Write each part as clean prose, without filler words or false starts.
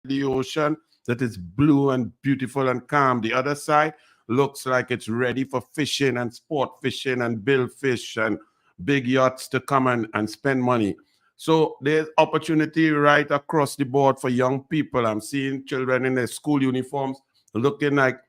the ocean that is blue and beautiful and calm. The other side looks like it's ready for fishing and sport fishing and bill fish and big yachts to come and spend money. So there's opportunity right across the board for young people. I'm seeing children in their school uniforms looking like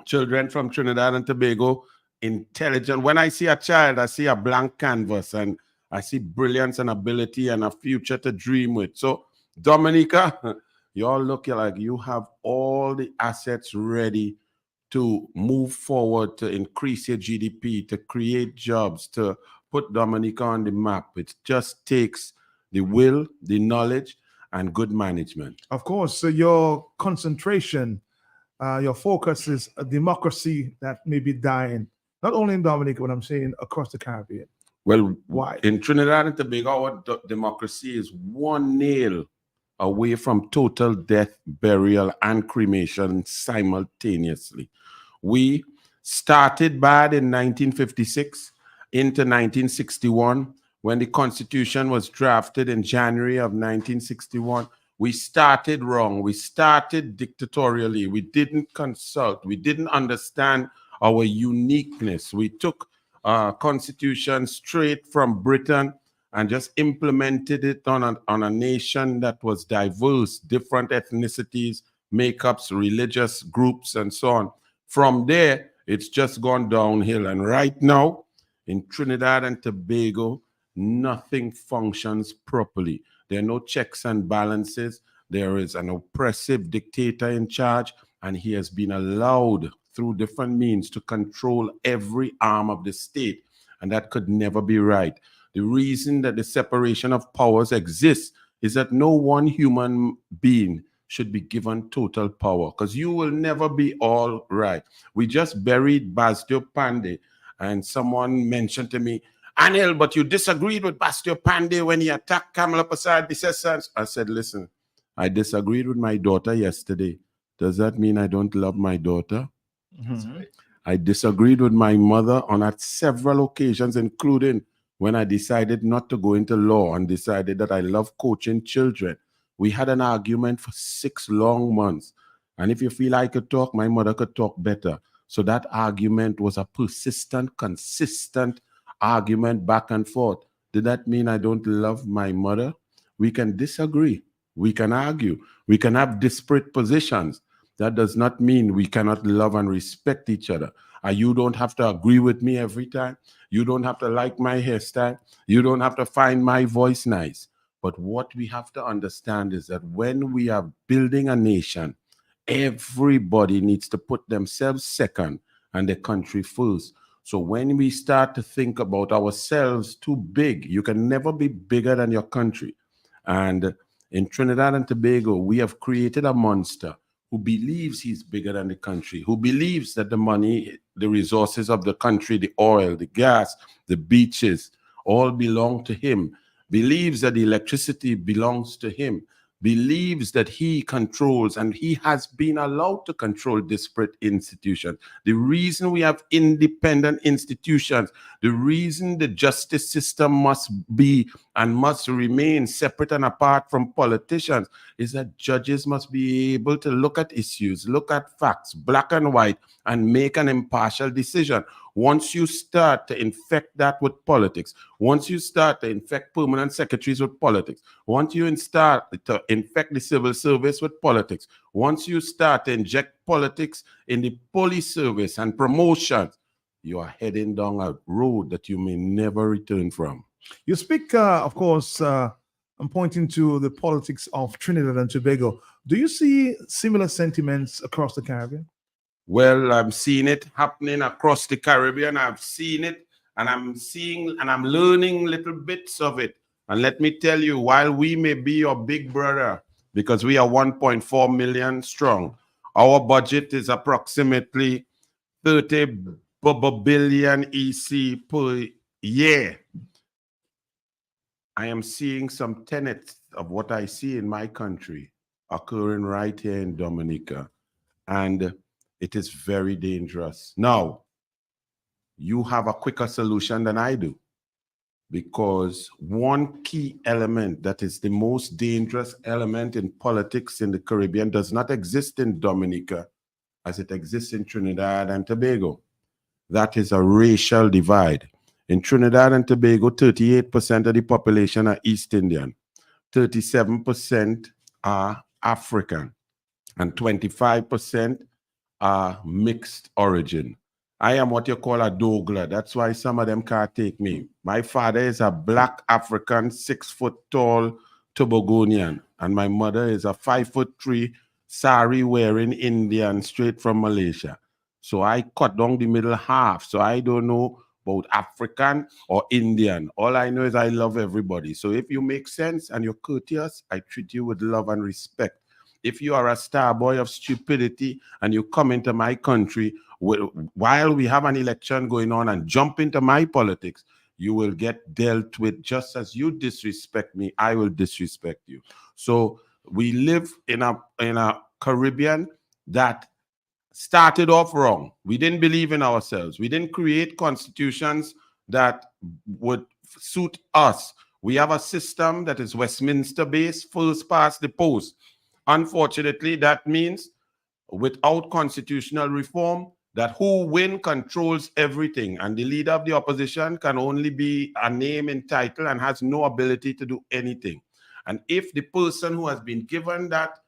children from Trinidad and Tobago, intelligent. When I see a child, I see a blank canvas and I see brilliance and ability and a future to dream with. So, Dominica, you all look like you have all the assets ready to move forward, to increase your GDP, to create jobs, to put Dominica on the map. It just takes the will, the knowledge, and good management. Of course, so your concentration, your focus is a democracy that may be dying, not only in Dominica, but I'm saying across the Caribbean. Well, Why? in Trinidad and Tobago, our democracy is one nail away from total death, burial, and cremation simultaneously. We started bad in 1956 into 1961 when the Constitution was drafted in January of 1961. We started wrong. We started dictatorially. We didn't consult. We didn't understand our uniqueness. We took constitution straight from Britain and just implemented it on a nation that was diverse, different ethnicities, makeups, religious groups, and so on. From there, it's just gone downhill. And right now, in Trinidad and Tobago, nothing functions properly. There are no checks and balances. There is an oppressive dictator in charge, and he has been allowed through different means to control every arm of the state, and that could never be right. The reason that the separation of powers exists is that no one human being should be given total power, because you will never be all right. We just buried Bastio Pandey, and someone mentioned to me, Anil, but you disagreed with Bastio Pandey when he attacked Kamala Prasad. I said, listen, I disagreed with my daughter yesterday. Does that mean I don't love my daughter? Mhm. I disagreed with my mother on at several occasions, including when I decided not to go into law and decided that I love coaching children. We had an argument for 6 long months. And if you feel I could talk, my mother could talk better. So that argument was a persistent, consistent argument back and forth. Did that mean I don't love my mother? We can disagree. We can argue. We can have disparate positions. That does not mean we cannot love and respect each other. You don't have to agree with me every time. You don't have to like my hairstyle. You don't have to find my voice nice. But what we have to understand is that when we are building a nation, everybody needs to put themselves second and the country first. So when we start to think about ourselves too big, you can never be bigger than your country. And in Trinidad and Tobago, we have created a monster who believes he's bigger than the country, who believes that the money, the resources of the country, the oil, the gas, the beaches, all belong to him, believes that the electricity belongs to him, believes that he controls and he has been allowed to control disparate institutions. The reason we have independent institutions, the reason the justice system must be and must remain separate and apart from politicians is that judges must be able to look at issues, look at facts, black and white, and make an impartial decision. Once you start to infect that with politics, once you start to infect permanent secretaries with politics, once you start to infect the civil service with politics, once you start to inject politics in the police service and promotions, you are heading down a road that you may never return from. You speak, of course, I'm pointing to the politics of Trinidad and Tobago. Do you see similar sentiments across the Caribbean? Well, I'm seeing it happening across the Caribbean. I've seen it, and I'm seeing and I'm learning little bits of it. And let me tell you, while we may be your big brother, because we are 1.4 million strong, our budget is approximately 30 billion EC per year. I am seeing some tenets of what I see in my country occurring right here in Dominica. And it is very dangerous. Now, you have a quicker solution than I do. because one key element that is the most dangerous element in politics in the Caribbean does not exist in Dominica as it exists in Trinidad and Tobago. That is a racial divide. In Trinidad and Tobago, 38% of the population are East Indian, 37% are African, and 25% are mixed origin. I am what you call a Douglas. That's why some of them can't take me. My father is a black African, 6 foot tall Tobagonian, and my mother is a 5'3" sari wearing Indian straight from Malaysia. So I cut down the middle half. So I don't know about African or Indian. All I know is I love everybody. So if you make sense and you're courteous, I treat you with love and respect. If you are a star boy of stupidity and you come into my country while we have an election going on and jump into my politics, you will get dealt with just as you disrespect me, I will disrespect you. So we live in a Caribbean that started off wrong. We didn't believe in ourselves. We didn't create constitutions that would suit us. We have a system that is Westminster based, first past the post. Unfortunately, that means without constitutional reform, that who win controls everything, and the leader of the opposition can only be a name and title and has no ability to do anything. And if the person who has been given that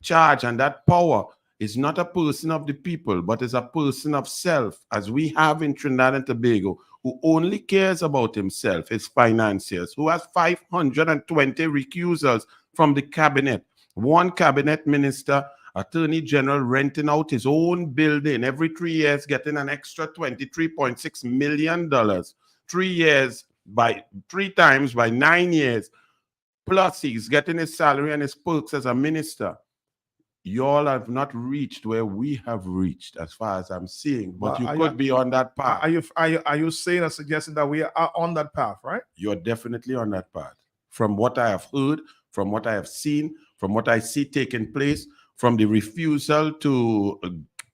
charge and that power is not a person of the people, but is a person of self, as we have in Trinidad and Tobago, who only cares about himself, his financiers, who has 520 recusals from the cabinet, one cabinet minister, attorney general renting out his own building every 3 years, getting an extra $23.6 million, 3 years by 3 times by 9 years. Plus he's getting his salary and his perks as a minister. Y'all have not reached where we have reached, as far as I'm seeing. But you could be on that path. Are you saying or suggesting that we are on that path, right? You're definitely on that path. From what I have heard, from what I have seen, from what I see taking place, from the refusal to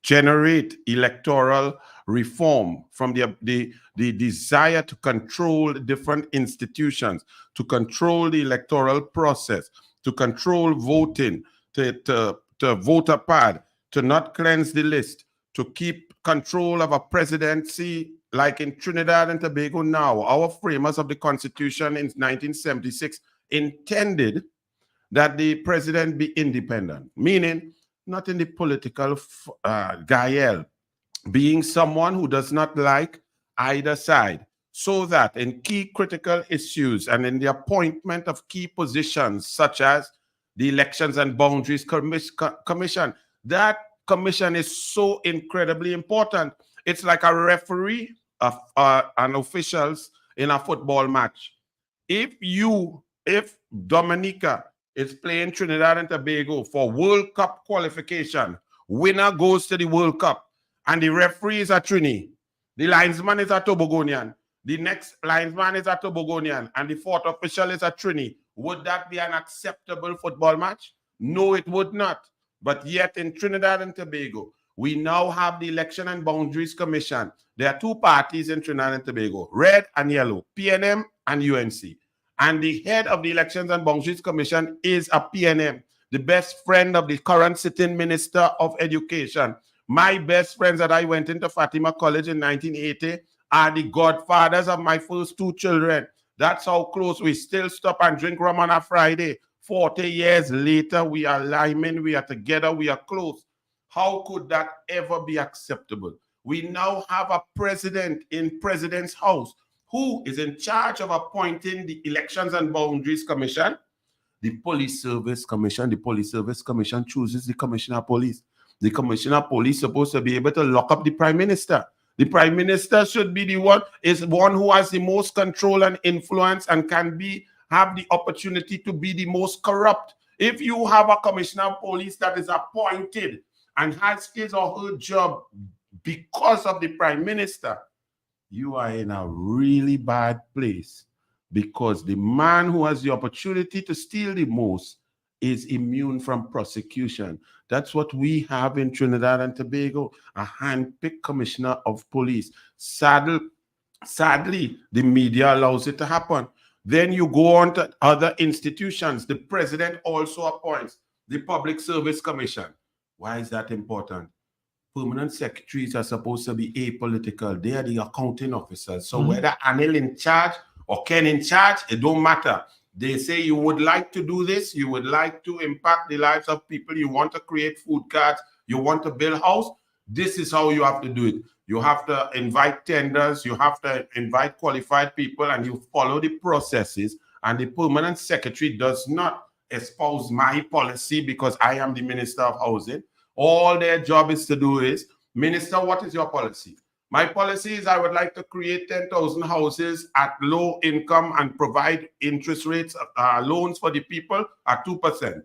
generate electoral reform, from the desire to control different institutions, to control the electoral process, to control voting, to voter pad, to not cleanse the list, to keep control of a presidency like in Trinidad and Tobago now. Our framers of the Constitution in 1976 intended that the president be independent, meaning not in the political guile, being someone who does not like either side, so that in key critical issues and in the appointment of key positions such as the Elections and Boundaries Commission. That commission is so incredibly important. It's like a referee and officials in a football match. If Dominica is playing Trinidad and Tobago for World Cup qualification, winner goes to the World Cup, and the referee is a Trini, the linesman is a Tobagonian, the next linesman is a Tobagonian, and the fourth official is a Trini, would that be an acceptable football match? No, it would not. But yet in Trinidad and Tobago, we now have the Election and Boundaries Commission. There are 2 parties in Trinidad and Tobago, red and yellow, PNM and UNC. And the head of the Elections and Boundaries Commission is a PNM, the best friend of the current sitting Minister of Education. My best friends that I went into Fatima College in 1980 are the godfathers of my first 2 children. That's how close. We still stop and drink rum on a Friday. 40 years later, we are linemen, we are together, we are close. How could that ever be acceptable? We now have a president in President's House who is in charge of appointing the Elections and Boundaries Commission, the Police Service Commission. The Police Service Commission chooses the Commissioner of Police. The Commissioner of Police is supposed to be able to lock up the Prime Minister. The Prime Minister should be the one who has the most control and influence and can have the opportunity to be the most corrupt. If you have a Commissioner of Police that is appointed and has his or her job because of the Prime Minister, you are in a really bad place, because the man who has the opportunity to steal the most is immune from prosecution. That's what we have in Trinidad and Tobago, a hand-picked commissioner of police, saddled Sadly, the media allows it to happen. Then you go on to other institutions. The president also appoints the Public Service Commission. Why is that important? Permanent secretaries are supposed to be apolitical. They are the accounting officers. So whether Anil in charge or Ken in charge, it don't matter. They say you would like to do this, you would like to impact the lives of people, you want to create food cards, you want to build a house, this is how you have to do it. You have to invite tenders, you have to invite qualified people, and you follow the processes. And the permanent secretary does not espouse my policy because I am the Minister of Housing. All their job is to do is, Minister, what is your policy? My policy is I would like to create 10,000 houses at low income and provide interest rates, loans for the people at 2%.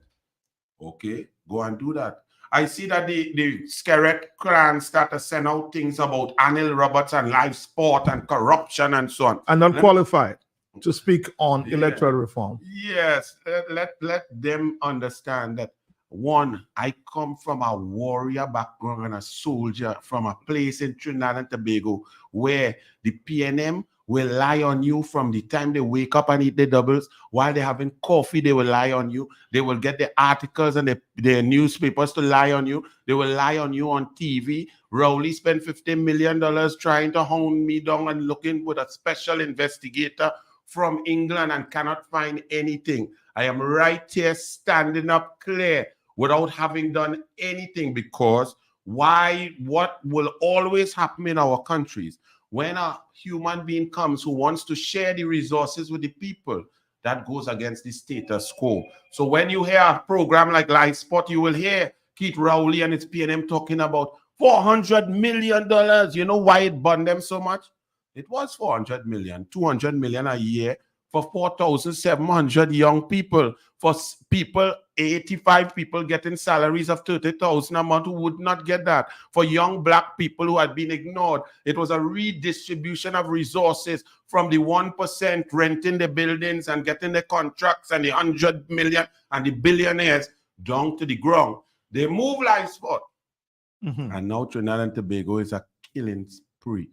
Okay, go and do that. I see that the Skerrit clan start to send out things about Anil Roberts and live sport and corruption and so on. And not qualified to speak on electoral reform. Yes, let them understand that. One, I come from a warrior background and a soldier from a place in Trinidad and Tobago where the PNM will lie on you from the time they wake up and eat their doubles. While they're having coffee, they will lie on you. They will get the articles and the newspapers to lie on you. They will lie on you on TV. Rowley spent $50 million trying to hound me down and looking with a special investigator from England and cannot find anything. I am right here standing up clear without having done anything, because what will always happen in our countries when a human being comes who wants to share the resources with the people, that goes against the status quo. So when you hear a program like Live Sport, you will hear Keith Rowley and his PNM talking about $400 million. You know why it burned them so much? It was 400 million, 200 million a year for 4,700 young people, for people, 85 people getting salaries of 30,000 a month who would not get that, for young black people who had been ignored. It was a redistribution of resources from the 1% renting the buildings and getting the contracts and the 100 million and the billionaires down to the ground. They move Live Sport. And now Trinidad and Tobago is a killing spree.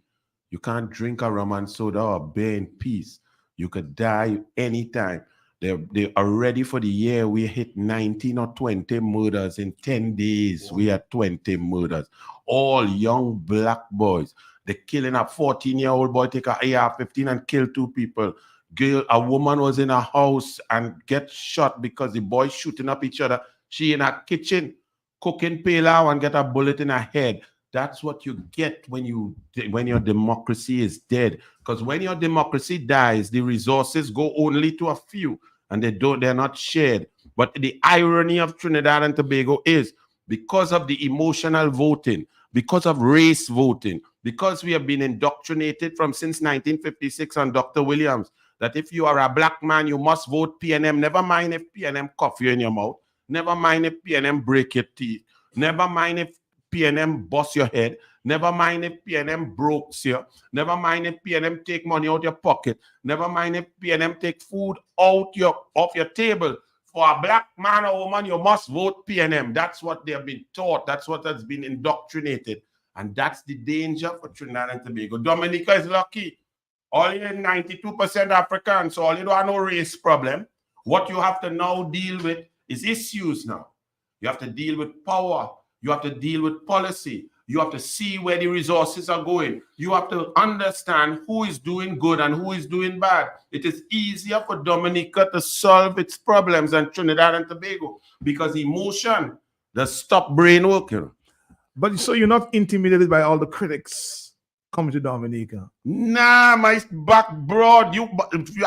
You can't drink a rum and soda or beer in peace. You could die anytime. They are ready for the year. We hit 19 or 20 murders in 10 days. We had 20 murders. All young black boys. They're killing a 14-year-old boy, take an AR-15 and kill 2 people. A woman was in a house and get shot because the boys shooting up each other. She in a kitchen cooking pilau and get a bullet in her head. That's what you get when your democracy is dead. Because when your democracy dies, the resources go only to a few, and they're not shared. But the irony of Trinidad and Tobago is, because of the emotional voting, because of race voting, because we have been indoctrinated since 1956 on Dr. Williams, that if you are a black man, you must vote PNM. Never mind if PNM cough you in your mouth. Never mind if PNM break your teeth. Never mind if PNM bust your head. Never mind if PNM broke you. Never mind if PNM take money out your pocket. Never mind if PNM take food off your table. For a black man or woman, you must vote PNM. That's what they have been taught. That's what has been indoctrinated. And that's the danger for Trinidad and Tobago. Dominica is lucky. All you 92% African, so all you don't have no race problem. What you have to now deal with is issues now. You have to deal with power. You have to deal with policy. You have to see where the resources are going. You have to understand who is doing good and who is doing bad. It is easier for Dominica to solve its problems than Trinidad and Tobago because emotion does stop brain working. But so you're not intimidated by all the critics coming to Dominica? Nah, my back broad.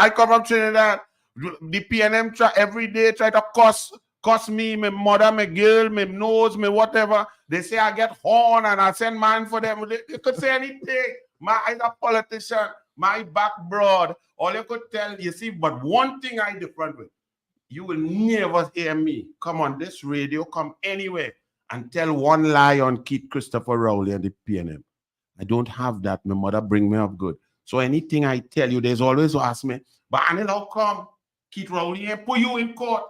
I come from Trinidad. The PNM every day try to cuss me, my mother, my girl, my nose, my whatever. They say I get horn and I send man for them. They could say anything. I'm a politician. My back broad. All you could tell, you see, but one thing I different with. You will never hear me come on this radio, come anywhere and tell one lie on Keith Christopher Rowley and the PNM. I don't have that. My mother bring me up good. So anything I tell you, there's always ask me, but Anil, how come Keith Rowley ain't put you in court?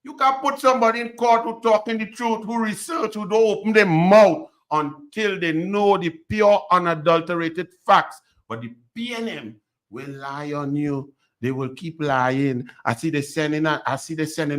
You can put somebody in court who talking the truth, who research, who don't open their mouth until they know the pure, unadulterated facts. But the PNM will lie on you. They will keep lying. I see they sending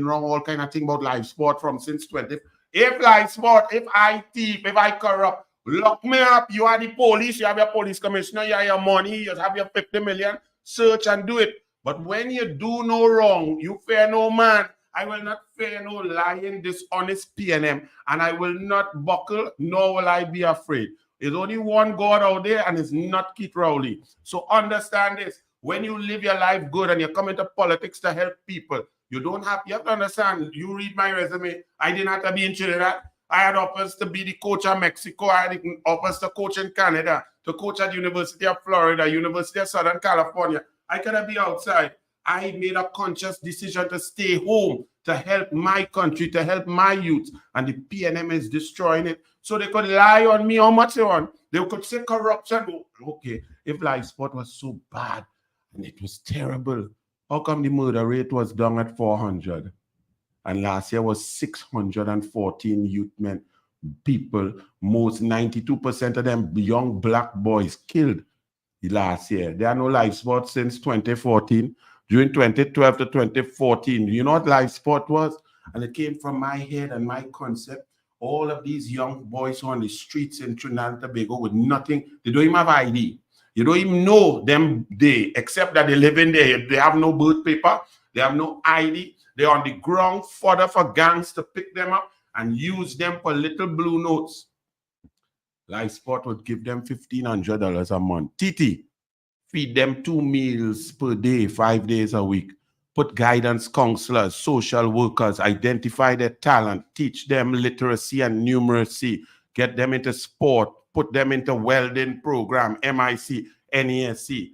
wrong all kind of thing about live sport from since 20. If live sport, if I thief, if I corrupt, lock me up. You are the police. You have your police commissioner. You have your money. You have your 50 million. Search and do it. But when you do no wrong, you fear no man. I will not fear no lying, dishonest PNM, and I will not buckle, nor will I be afraid. There's only one God out there, and it's not Keith Rowley. So understand this. When you live your life good and you come into politics to help people, you have to understand, you read my resume, I didn't have to be in Trinidad. I had offers to be the coach of Mexico. I had offers to coach in Canada, to coach at University of Florida, University of Southern California. I could have been outside. I made a conscious decision to stay home, to help my country, to help my youth. And the PNM is destroying it. So they could lie on me how much they want. They could say corruption. Okay, if live sport was so bad and it was terrible, how come the murder rate was down at 400? And last year was 614 youth men, people, most 92% of them young black boys killed last year. There are no live sports since 2014. During 2012 to 2014, you know what live sport was? And it came from my head and my concept. All of these young boys on the streets in Trinidad and Tobago with nothing. They don't even have ID. You don't even know them except that they live in there. They have no birth paper. They have no ID. They're on the ground fodder for gangs to pick them up and use them for little blue notes. Live sport would give them $1,500 a month. TT, feed them 2 meals per day, 5 days a week. Put guidance counselors, social workers, identify their talent, teach them literacy and numeracy, get them into sport, put them into welding program, MIC, NESC,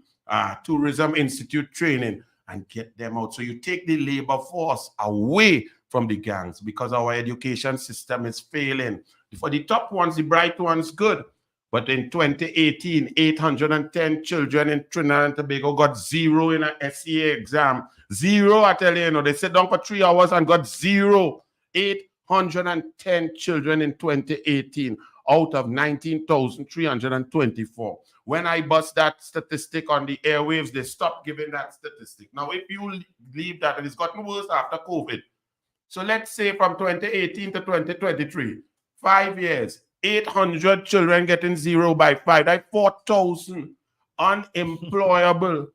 Tourism Institute training, and get them out. So you take the labor force away from the gangs because our education system is failing. For the top ones, the bright ones, good. But in 2018, 810 children in Trinidad and Tobago got 0 in an SCA exam. 0, I tell you, they sat down for 3 hours and got 0. 810 children in 2018 out of 19,324. When I bust that statistic on the airwaves, they stopped giving that statistic. Now, if you leave that, and it's gotten worse after COVID. So let's say from 2018 to 2023, 5 years, 800 children getting 0 by 5. That's 4,000 unemployable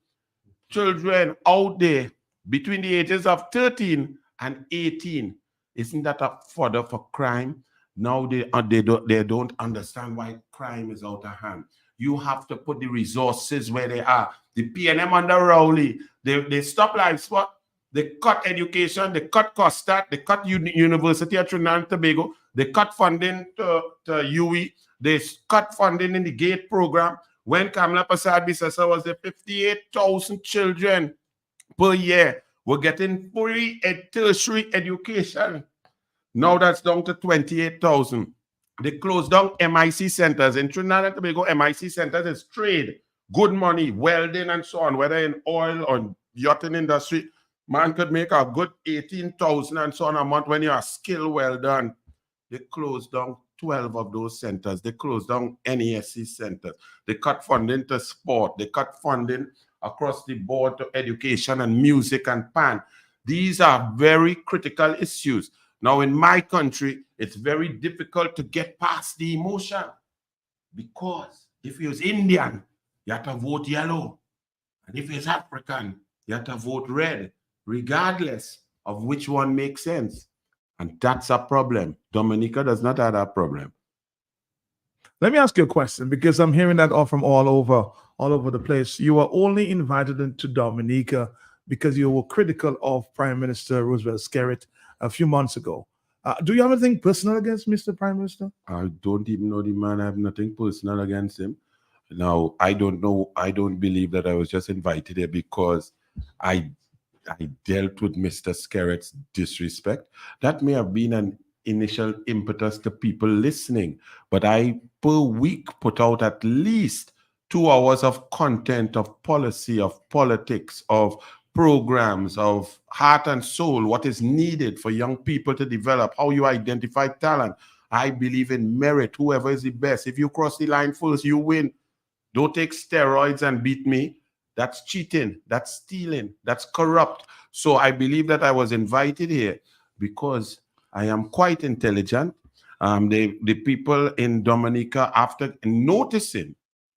children out there between the ages of 13 and 18. Isn't that a fodder for crime? Now they don't understand why crime is out of hand. You have to put the resources where they are. The PNM under Rowley, they stop life sport. They cut education, they cut COSTAT, they cut University of Trinidad and Tobago, they cut funding to UE, they cut funding in the GATE program. When Kamala Persad-Bissessar was there, 58,000 children per year were getting free tertiary education. Now that's down to 28,000. They closed down MIC centers. In Trinidad and Tobago, MIC centers is trade, good money, welding and so on, whether in oil or yachting industry. Man could make a good 18,000 and so on a month when you're skilled well done. They closed down 12 of those centers. They closed down NESC centers. They cut funding to sport. They cut funding across the board to education and music and PAN. These are very critical issues. Now, in my country, it's very difficult to get past the emotion because if you're Indian, you have to vote yellow. And if you're African, you have to vote red, regardless of which one makes sense. And that's a problem. Dominica does not have that problem. Let me ask you a question, because I'm hearing that all from all over the place. You were only invited into Dominica because you were critical of Prime Minister Roosevelt Skerrit a few months ago. Do you have anything personal against Mr. Prime Minister? I don't even know the man. I have nothing personal against him. Now, I don't know. I don't believe that I was just invited here because I dealt with Mr. Skerrit's disrespect. That may have been an initial impetus to people listening, but I, per week, put out at least 2 hours of content, of policy, of politics, of programs, of heart and soul, what is needed for young people to develop, how you identify talent. I believe in merit, whoever is the best. If you cross the line first, you win. don't take steroids and beat me. That's cheating, that's stealing, that's corrupt. So I believe that I was invited here because I am quite intelligent. The people in Dominica, after noticing,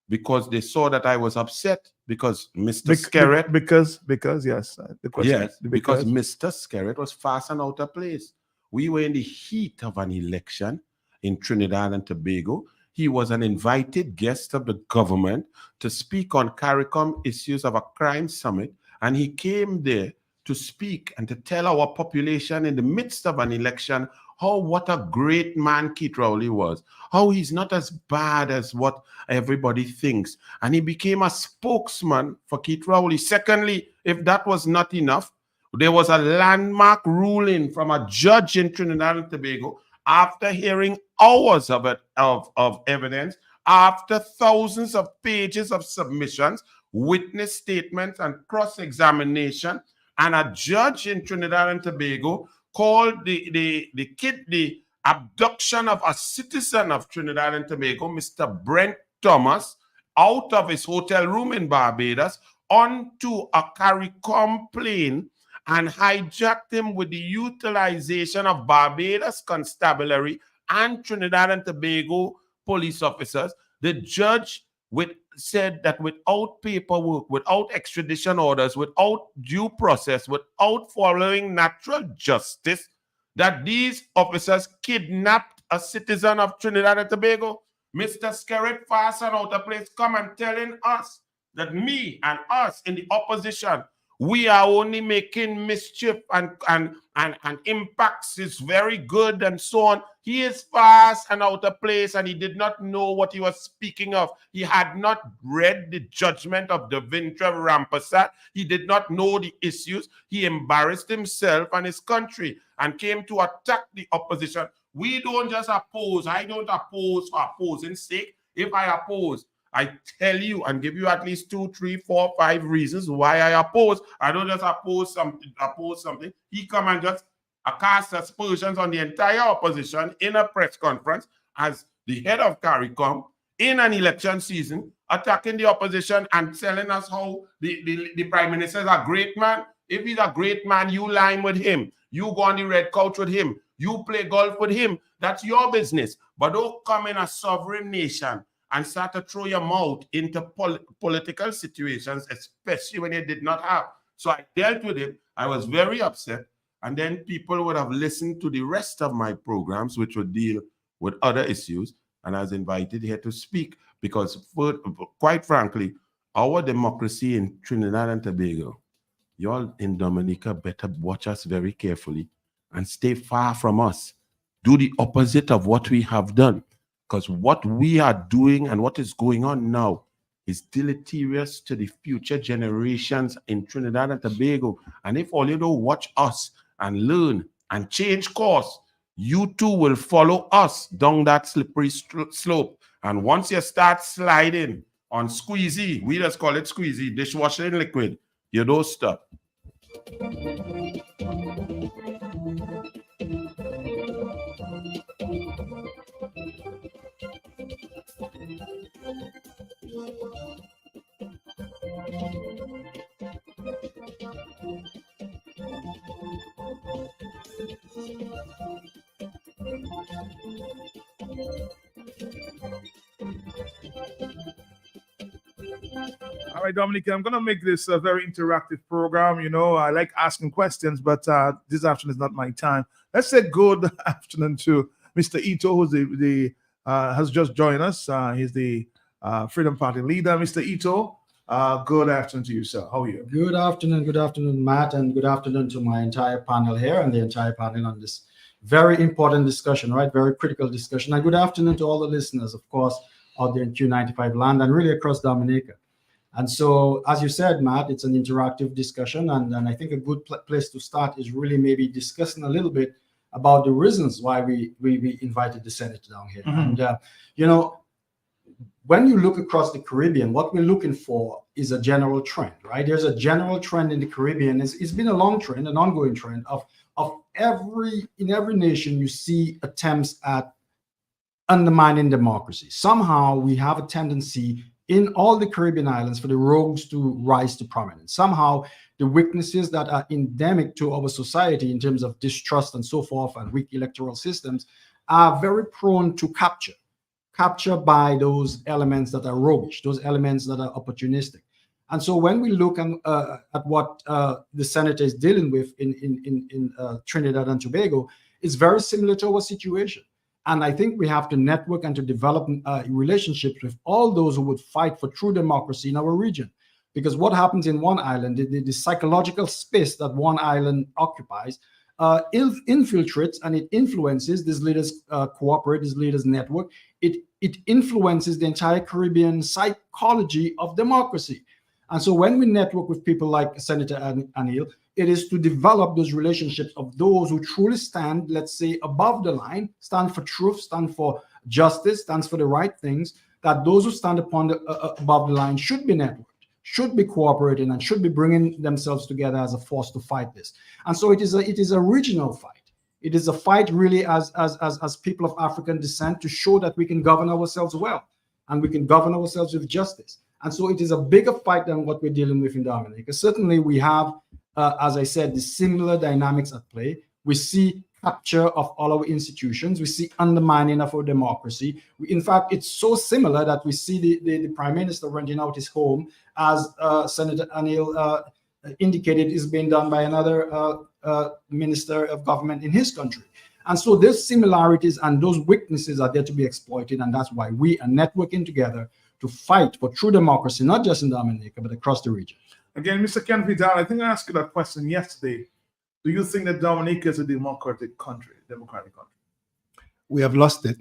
because they saw that I was upset because Mr. Skerritt, because yes, the question. yes, because Mr. Skerritt was fast and out of place. We were in the heat of an election in Trinidad and Tobago. He was an invited guest of the government to speak on CARICOM issues of a crime summit, and he came there to speak and to tell our population in the midst of an election what a great man Keith Rowley was, how he's not as bad as what everybody thinks. And he became a spokesman for Keith Rowley. Secondly, if that was not enough, there was a landmark ruling from a judge in Trinidad and Tobago after hearing hours of evidence, after thousands of pages of submissions, witness statements, and cross-examination. And a judge in Trinidad and Tobago called the abduction of a citizen of Trinidad and Tobago, Mr. Brent Thomas, out of his hotel room in Barbados onto a CARICOM plane and hijacked him with the utilization of Barbados Constabulary and Trinidad and Tobago police officers. The judge said that without paperwork, without extradition orders, without due process, without following natural justice, that these officers kidnapped a citizen of Trinidad and Tobago. Mr. Skerritt, fast and out of place, come and telling us that me and us in the opposition, we are only making mischief and impacts is very good and so on. He is fast and out of place, and he did not know what he was speaking of. He had not read the judgment of Devendra Rampersad. He did not know the issues. He embarrassed himself and his country and came to attack the opposition. We don't just oppose. I don't oppose for opposing's sake. If I oppose, I tell you and give you at least 2, 3, 4, 5 reasons why I oppose. I don't just oppose something. He come and just cast aspersions on the entire opposition in a press conference as the head of CARICOM in an election season, attacking the opposition and telling us how the Prime Minister is a great man. If he's a great man, you line with him. You go on the red couch with him. You play golf with him. That's your business. But don't come in a sovereign nation and start to throw your mouth into political situations, especially when you did not have. So I dealt with it. I was very upset. And then people would have listened to the rest of my programs, which would deal with other issues. And I was invited here to speak because, quite frankly, our democracy in Trinidad and Tobago, y'all in Dominica better watch us very carefully and stay far from us. Do the opposite of what we have done. Because what we are doing and what is going on now is deleterious to the future generations in Trinidad and Tobago. And if all you do, watch us and learn and change course, you too will follow us down that slippery slope. And once you start sliding on squeezy, we just call it squeezy, dishwashing liquid, you don't stop. All right, Dominic, I'm going to make this a very interactive program. You know, I like asking questions, but this afternoon is not my time. Let's say good afternoon to Mr. Ito, who's has just joined us. He's the Freedom Party leader. Mr. Ito, good afternoon to you, sir. How are you? Good afternoon, Matt, and good afternoon to my entire panel here and the entire panel on this very important discussion, right? Very critical discussion. And good afternoon to all the listeners, of course, out there in Q95 land and really across Dominica. And so, as you said, Matt, it's an interactive discussion. And I think a good place to start is really maybe discussing a little bit about the reasons why we invited the Senate down here. Mm-hmm. And, you know, when you look across the Caribbean, what we're looking for is a general trend, right? There's a general trend in the Caribbean. It's been a long trend, an ongoing trend of in every nation, you see attempts at undermining democracy. Somehow we have a tendency in all the Caribbean islands for the rogues to rise to prominence. Somehow, the weaknesses that are endemic to our society in terms of distrust and so forth and weak electoral systems are very prone to capture by those elements that are roguish, those elements that are opportunistic. And so when we look at what the senator is dealing with in Trinidad and Tobago, it's very similar to our situation. And I think we have to network and to develop relationships with all those who would fight for true democracy in our region. Because what happens in one island, the psychological space that one island occupies, infiltrates and it influences. These leaders cooperate, these leaders network. It influences the entire Caribbean psychology of democracy. And so when we network with people like Senator Anil, it is to develop those relationships of those who truly stand, let's say, above the line, stand for truth, stand for justice, stands for the right things, that those who stand upon above the line should be networked, should be cooperating, and should be bringing themselves together as a force to fight this. And so it is a regional fight. It is a fight really as people of African descent to show that we can govern ourselves well and we can govern ourselves with justice. And so it is a bigger fight than what we're dealing with in Dominica. Certainly we have, as I said, the similar dynamics at play. We see capture of all our institutions. We see undermining of our democracy. In fact, it's so similar that we see the Prime Minister renting out his home, as Senator Anil indicated is being done by another minister of government in his country. And so those similarities and those weaknesses are there to be exploited. And that's why we are networking together to fight for true democracy, not just in Dominica, but across the region. Again, Mr. Ken Vidal, I think I asked you that question yesterday. Do you think that Dominica is a democratic country? We have lost it,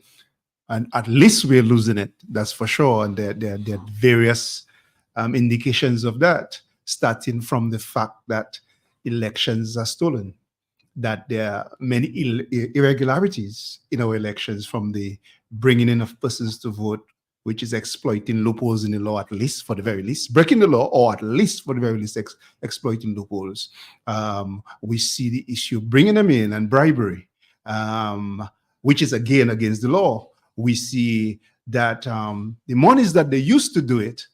and at least we're losing it. That's for sure. And there are various indications of that, starting from the fact that elections are stolen, that there are many irregularities in our elections, from the bringing in of persons to vote, which is exploiting loopholes in the law, at least for the very least, breaking the law, or at least for the very least exploiting loopholes. We see the issue bringing them in, and bribery, which is again against the law. We see that the monies that they used to do it,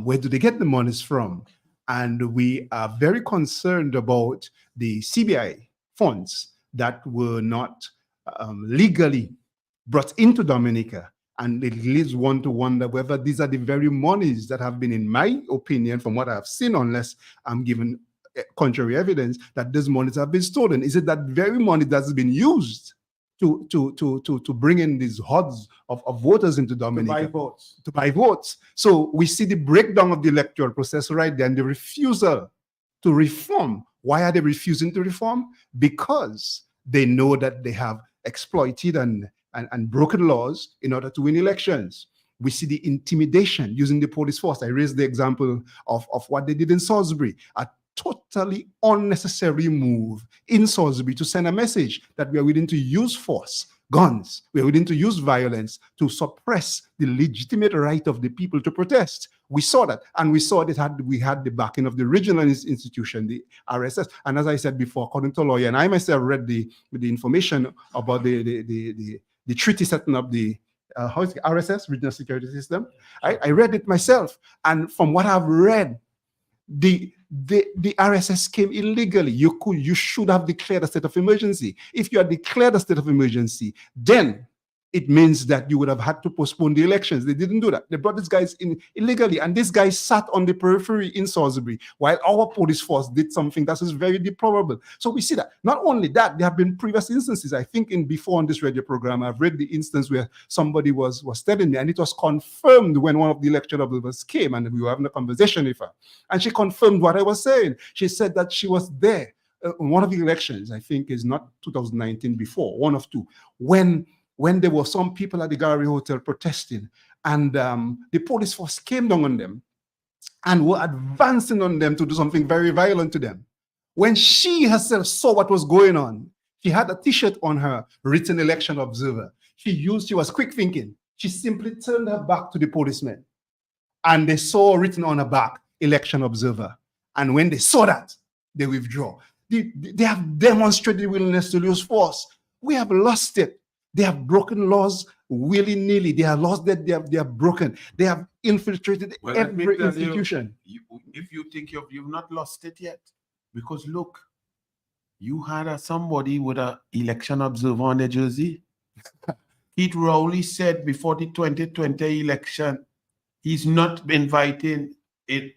where do they get the monies from? And we are very concerned about the CBI funds that were not legally brought into Dominica. And it leads one to wonder whether these are the very monies that have been, in my opinion, from what I've seen, unless I'm given contrary evidence, that these monies have been stolen. Is it that very money that's been used to bring in these hordes of voters into Dominica? To buy votes. So we see the breakdown of the electoral process right there, and the refusal to reform. Why are they refusing to reform? Because they know that they have exploited and broken laws in order to win elections. We see the intimidation using the police force. I raised the example of what they did in Salisbury, a totally unnecessary move in Salisbury to send a message that we are willing to use force, guns, we are willing to use violence to suppress the legitimate right of the people to protest. We saw that, and we saw that we had the backing of the regional institution, the RSS. And as I said before, according to a lawyer, and I myself read the information about the treaty setting up the RSS, Regional Security System. I read it myself, and from what I've read, the RSS came illegally. You should have declared a state of emergency. If you had declared a state of emergency, then it means that you would have had to postpone the elections. They didn't do that. They brought these guys in illegally, and these guys sat on the periphery in Salisbury while our police force did something that is very deplorable. So we see that. Not only that, there have been previous instances. I think before on this radio program, I've read the instance where somebody was telling me, and it was confirmed when one of the election observers came, and we were having a conversation with her, and she confirmed what I was saying. She said that she was there on one of the elections, I think is not 2019, before, one of two, when there were some people at the Gallery Hotel protesting, and the police force came down on them and were advancing on them to do something very violent to them. When she herself saw what was going on, she had a t-shirt on her written election observer. She was quick thinking. She simply turned her back to the policemen, and they saw written on her back, election observer. And when they saw that, they withdraw. They have demonstrated willingness to use force. We have lost it. They have broken laws willy-nilly. They are lost, that they are broken. They have infiltrated Well, let me every tell you, institution. if you think you've not lost it yet, because look, you had somebody with an election observer on their jersey. Keith Rowley said before the 2020 election, he's not inviting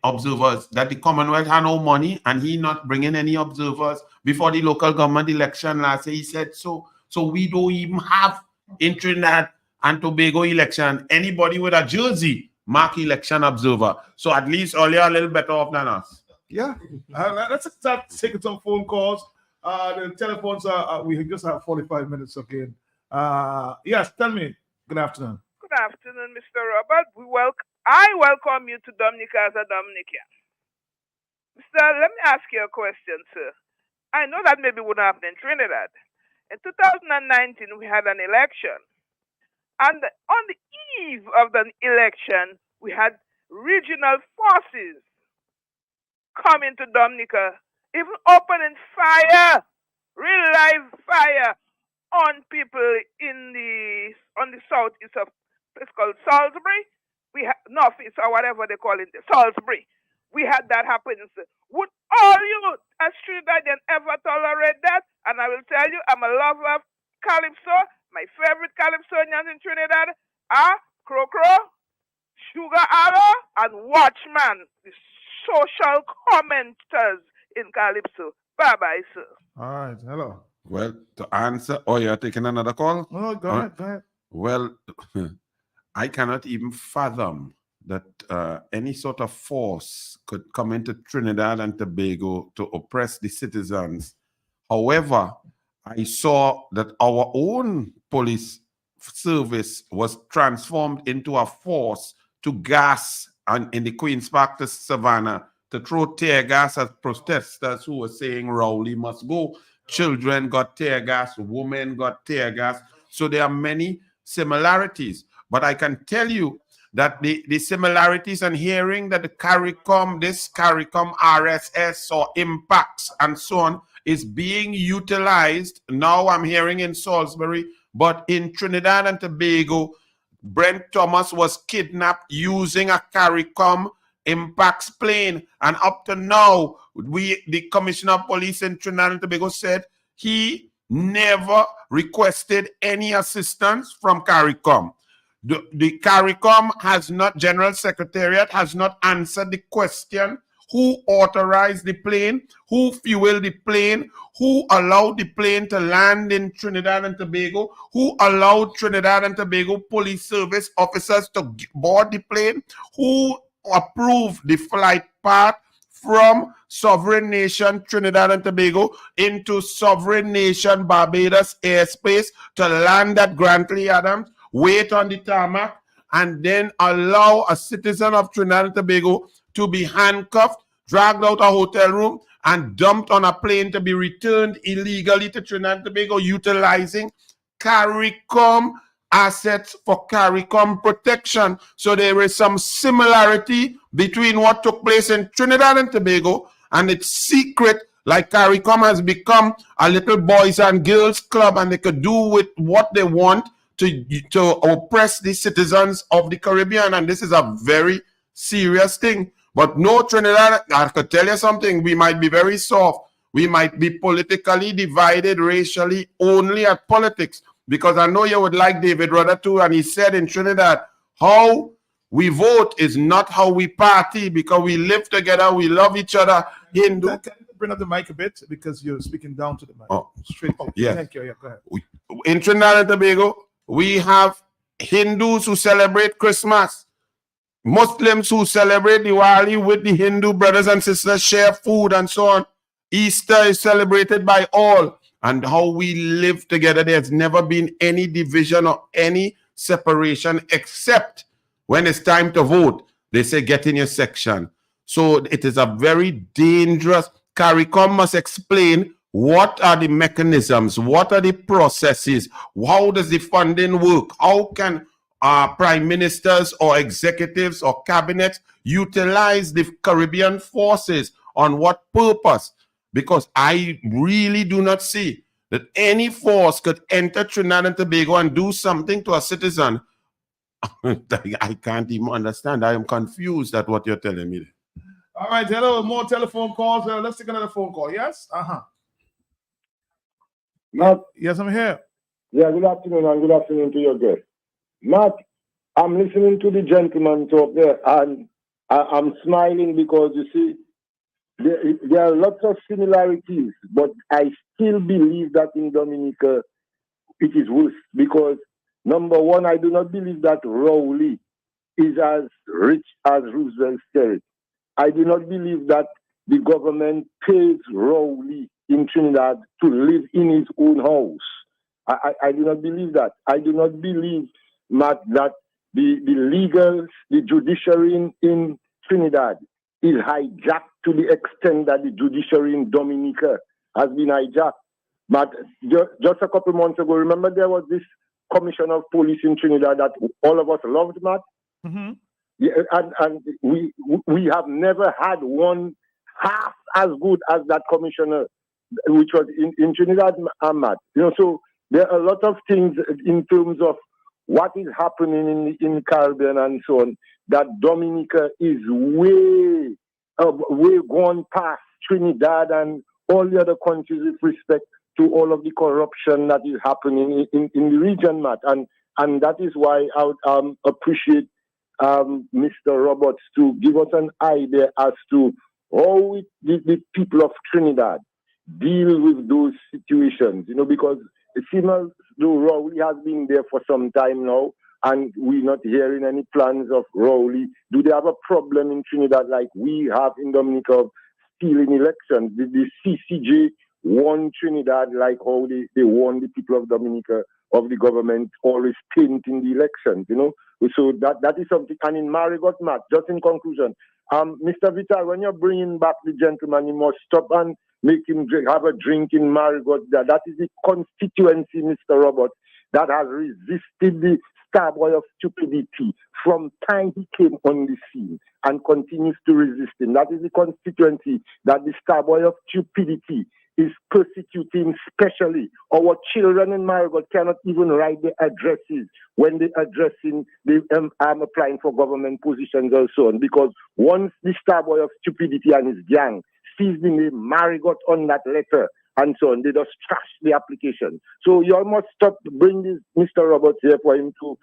observers, that the Commonwealth had no money and he not bringing any observers before the local government election last year. He said so. So we don't even have in Trinidad and Tobago election anybody with a jersey mark election observer. So at least all you're a little better off than us. Yeah. Let's start taking some phone calls. The telephones are, we just have 45 minutes again. Yes, tell me. Good afternoon. Good afternoon, Mr. Robert. I welcome you to Dominica as a Dominican. Let me ask you a question, sir. I know that maybe wouldn't happen in Trinidad. In 2019, we had an election. And on the eve of the election, we had regional forces come into Dominica, even opening fire, real live fire on people on the southeast of place called Salisbury. Northeast or whatever they call it, Salisbury. We had that happen. Would all you as Trinidadian ever tolerate that? And I will tell you, I'm a lover of Calypso. My favorite Calypsonians in Trinidad are Crocro, Sugar Arrow, and Watchman, the social commenters in Calypso. Bye-bye, sir. All right. Hello. Well, to answer, you're taking another call? Oh, go ahead. Go ahead. Well, I cannot even fathom that any sort of force could come into Trinidad and Tobago to oppress the citizens. However, I saw that our own police service was transformed into a force to gas and in the Queen's Park to Savannah, to throw tear gas at protesters who were saying Rowley must go. Children got tear gas, women got tear gas. So there are many similarities. But I can tell you that the similarities and hearing that the CARICOM, this CARICOM RSS or impacts and so on is being utilized. Now I'm hearing in Salisbury, but in Trinidad and Tobago, Brent Thomas was kidnapped using a CARICOM impacts plane. And up to now, the Commissioner of Police in Trinidad and Tobago said he never requested any assistance from CARICOM. The CARICOM has not, General Secretariat has not answered the question who authorized the plane, who fueled the plane, who allowed the plane to land in Trinidad and Tobago, who allowed Trinidad and Tobago police service officers to board the plane, who approved the flight path from sovereign nation Trinidad and Tobago into sovereign nation Barbados airspace to land at Grantley Adams, wait on the tarmac, and then allow a citizen of Trinidad and Tobago to be handcuffed, dragged out a hotel room, and dumped on a plane to be returned illegally to Trinidad and Tobago, utilizing CARICOM assets for CARICOM protection. So there is some similarity between what took place in Trinidad and Tobago, and it's secret, like CARICOM has become a little boys and girls club, and they could do with what they want to oppress the citizens of the Caribbean. And this is a very serious thing. But no, Trinidad, I could tell you something, we might be very soft. We might be politically divided racially only at politics. Because I know you would like David Rudder too, and he said in Trinidad, how we vote is not how we party, because we live together, we love each other. Hindu. Can you bring up the mic a bit, because you're speaking down to the mic. Oh, straight. yeah. Thank you. Yeah, go ahead. In Trinidad and Tobago, we have Hindus who celebrate Christmas, Muslims who celebrate Diwali with the Hindu brothers and sisters, share food and so on. Easter is celebrated by all. And how we live together, there's never been any division or any separation, except when it's time to vote. They say, get in your section. So it is a very dangerous. CARICOM must explain what are the mechanisms, what are the processes, how does the funding work, how can prime ministers or executives or cabinets utilize the Caribbean forces, on what purpose? Because I really do not see that any force could enter Trinidad and Tobago and do something to a citizen, I can't even understand. I am confused at what you're telling me. All right, hello, more telephone calls. Let's take another phone call. Yes? Matt, Yes, I'm here. yeah, good afternoon and good afternoon to your guest. Matt, I'm listening to the gentleman talk there and I'm smiling because you see, there are lots of similarities, but I still believe that in Dominica it is worse because, number one, I do not believe that Rowley is as rich as Roosevelt Skerrit. I do not believe that the government pays Rowley in Trinidad to live in his own house. I do not believe that. I do not believe, Matt, that the legal, the judiciary in Trinidad is hijacked to the extent that the judiciary in Dominica has been hijacked. But just a couple months ago, remember there was this commissioner of police in Trinidad that all of us loved, Matt? Mm-hmm. Yeah, and we have never had one half as good as that commissioner, which was in Trinidad, Matt. So there are a lot of things in terms of what is happening in the Caribbean and so on, that Dominica is way gone past Trinidad and all the other countries with respect to all of the corruption that is happening in the region, Matt. And that is why I would appreciate Mr. Roberts to give us an idea as to how the people of Trinidad deal with those situations, because it seems as though Rowley has been there for some time now, and we're not hearing any plans of Rowley. Do they have a problem in Trinidad like we have in Dominica of stealing elections? Did the CCJ won Trinidad like how they won the people of Dominica, of the government always tainting the elections, So that is something. And in Marigot, Matt, just in conclusion, Mr. Vital, when you're bringing back the gentleman, you must stop and make him have a drink in Marigot. That is the constituency, Mr. Roberts, that has resisted the Starboy of stupidity from time he came on the scene and continues to resist him. That is the constituency that the Starboy of stupidity is persecuting, especially our children in Marigot cannot even write their addresses when they're addressing, I'm applying for government positions or so on, because once the Starboy of stupidity and his gang sees the name Marigot on that letter and so on, they just trash the application. So you all must stop, bring this Mr. Roberts here for him to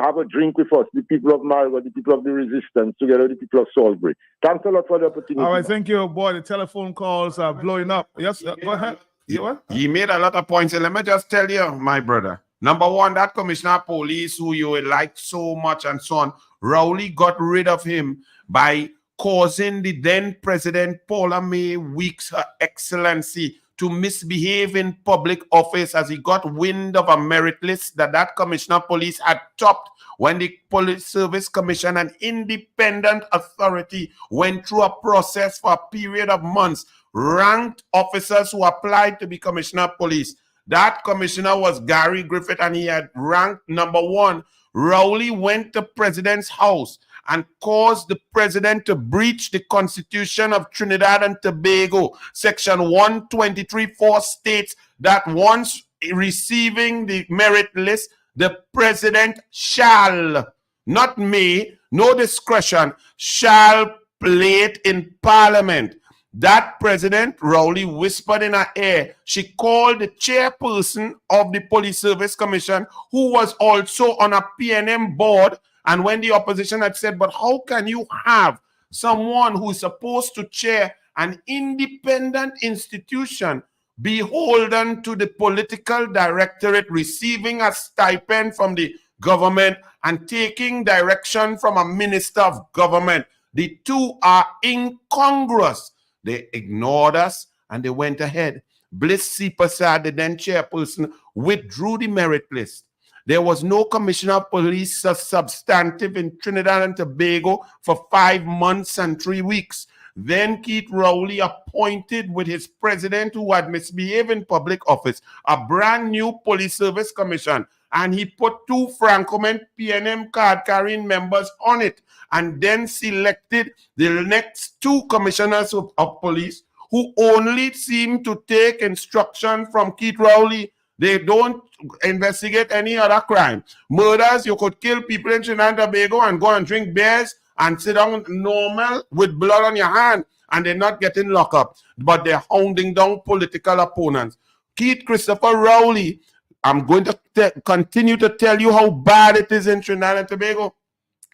have a drink with us, the people of Marigot, the people of the resistance, together with the people of Salisbury. Thanks a lot for the opportunity. All right, thank you, boy. The telephone calls are blowing up. Yes, go ahead. He made a lot of points, and let me just tell you, my brother. Number one, that commissioner of police who you like so much and so on, Rowley got rid of him by causing the then President Paula Mae Weeks, Her Excellency, to misbehave in public office as he got wind of a merit list that commissioner of police had topped when the Police Service Commission, an independent authority, went through a process for a period of months, ranked officers who applied to be commissioner of police. That commissioner was Gary Griffith, and he had ranked number one. Rowley went to president's house and caused the president to breach the Constitution of Trinidad and Tobago. Section 123(4) states that once receiving the merit list, the president shall, not may, no discretion, shall play it in Parliament. That President Rowley whispered in her ear. She called the chairperson of the Police Service Commission, who was also on a PNM board. And when the opposition had said, but how can you have someone who is supposed to chair an independent institution beholden to the political directorate, receiving a stipend from the government and taking direction from a minister of government? The two are incongruous. They ignored us and they went ahead. Bliss C. Prasad, the then chairperson, withdrew the merit list. There was no commissioner of police substantive in Trinidad and Tobago for 5 months and 3 weeks. Then Keith Rowley appointed, with his president who had misbehaved in public office, a brand new police service commission. And he put 2 Francomen PNM card-carrying members on it, and then selected the next 2 commissioners of police who only seem to take instruction from Keith Rowley. They don't investigate any other crime. Murders, you could kill people in Trinidad and Tobago and go and drink beers and sit down normal with blood on your hand, and they're not getting locked up. But they're hounding down political opponents. Keith Christopher Rowley, I'm going to continue to tell you how bad it is in Trinidad and Tobago.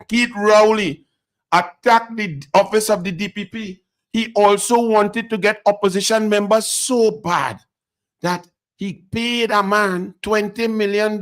Keith Rowley attacked the office of the DPP. He also wanted to get opposition members so bad that he paid a man $20 million.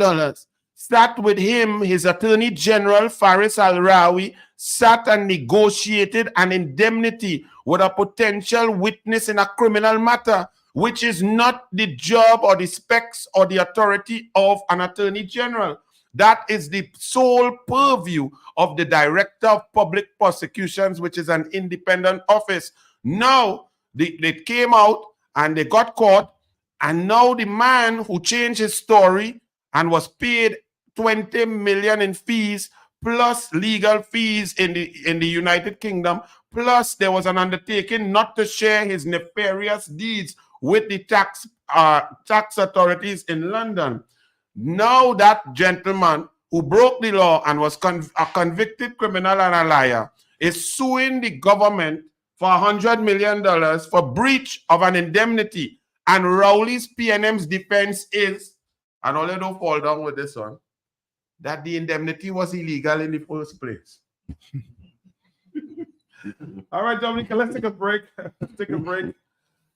Sat with him, his Attorney General, Faris Al-Rawi, sat and negotiated an indemnity with a potential witness in a criminal matter, which is not the job or the specs or the authority of an Attorney General. That is the sole purview of the Director of Public Prosecutions, which is an independent office. Now, they came out and they got caught, and now the man who changed his story and was paid $20 million in fees, plus legal fees in the United Kingdom, plus there was an undertaking not to share his nefarious deeds with the tax authorities in London. Now that gentleman who broke the law and was a convicted criminal and a liar is suing the government for $100 million for breach of an indemnity. And Rowley's PNM's defense is, and all don't fall down with this one, that the indemnity was illegal in the first place. All right, Dominica, let's take a break. Take a break.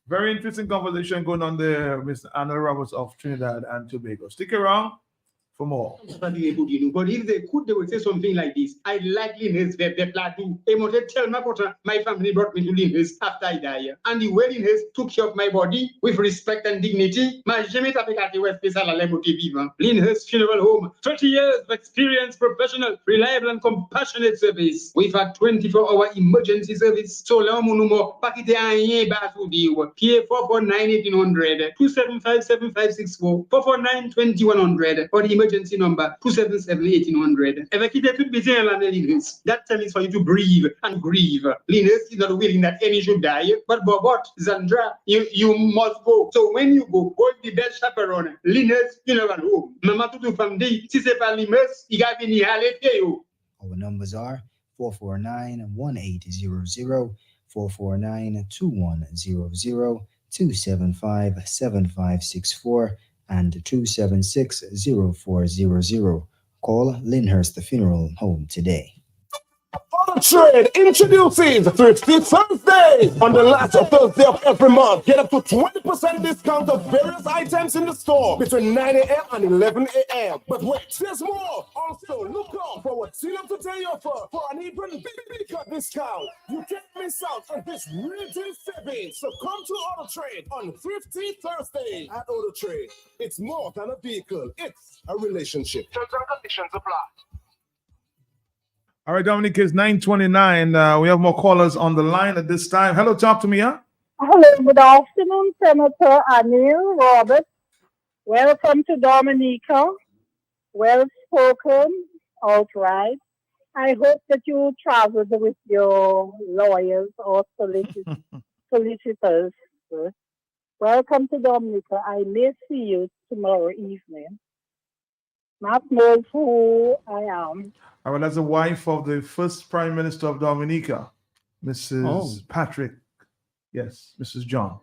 Very interesting conversation going on there, Mr. Arnold Roberts of Trinidad and Tobago. Stick around for more. But if they could, they would say something like this. I like Linhas, the plateau. I want to tell my family brought me to Linhas after I die. And the way Linhas took care of my body with respect and dignity, my jamais tapé West Pesal à l'émoté vivant. Linhas Funeral Home, 30 years of experience, professional, reliable and compassionate service. We've had 24-hour emergency service. So là, mon numéro, pas quitter un yen bas ou dire. Qui est 449-1800, 275-7564, 449-2100, or the emergency number 277-1800. If you get busy on Linhas, that time is for you to breathe and grieve. Linhas is not willing that any should die, but Bobot, Zandra, you must go. So when you go the best chaperone. Linhas Funeral Home. Mama Tutu family, si c'est pas Linhas, il a venu à l'été. Our numbers are 449-1800, 449-2100, 275-7564, and 276-0400. Call Lyndhurst Funeral Home today. Auto Trade introduces Thrifty Thursday. On the last Thursday of every month, get up to 20% discount of various items in the store between 9 a.m. and 11 a.m. But wait, there's more. Also, look out for what Seal of Today offer for an even bigger discount. You can't miss out on this retail savings. So come to Auto Trade on Thrifty Thursday. At Auto Trade, it's more than a vehicle, it's a relationship. Terms and conditions apply. All right, Dominic, it's 9:29. We have more callers on the line at this time. Hello, talk to me, huh? Hello, good afternoon, Senator Anil Roberts. Welcome to Dominica. Well spoken, outright. I hope that you traveled with your lawyers or solicitors. Welcome to Dominica. I may see you tomorrow evening. Matt knows who I am. All right, that's the wife of the first Prime Minister of Dominica, Mrs. Patrick. Yes, Mrs. John.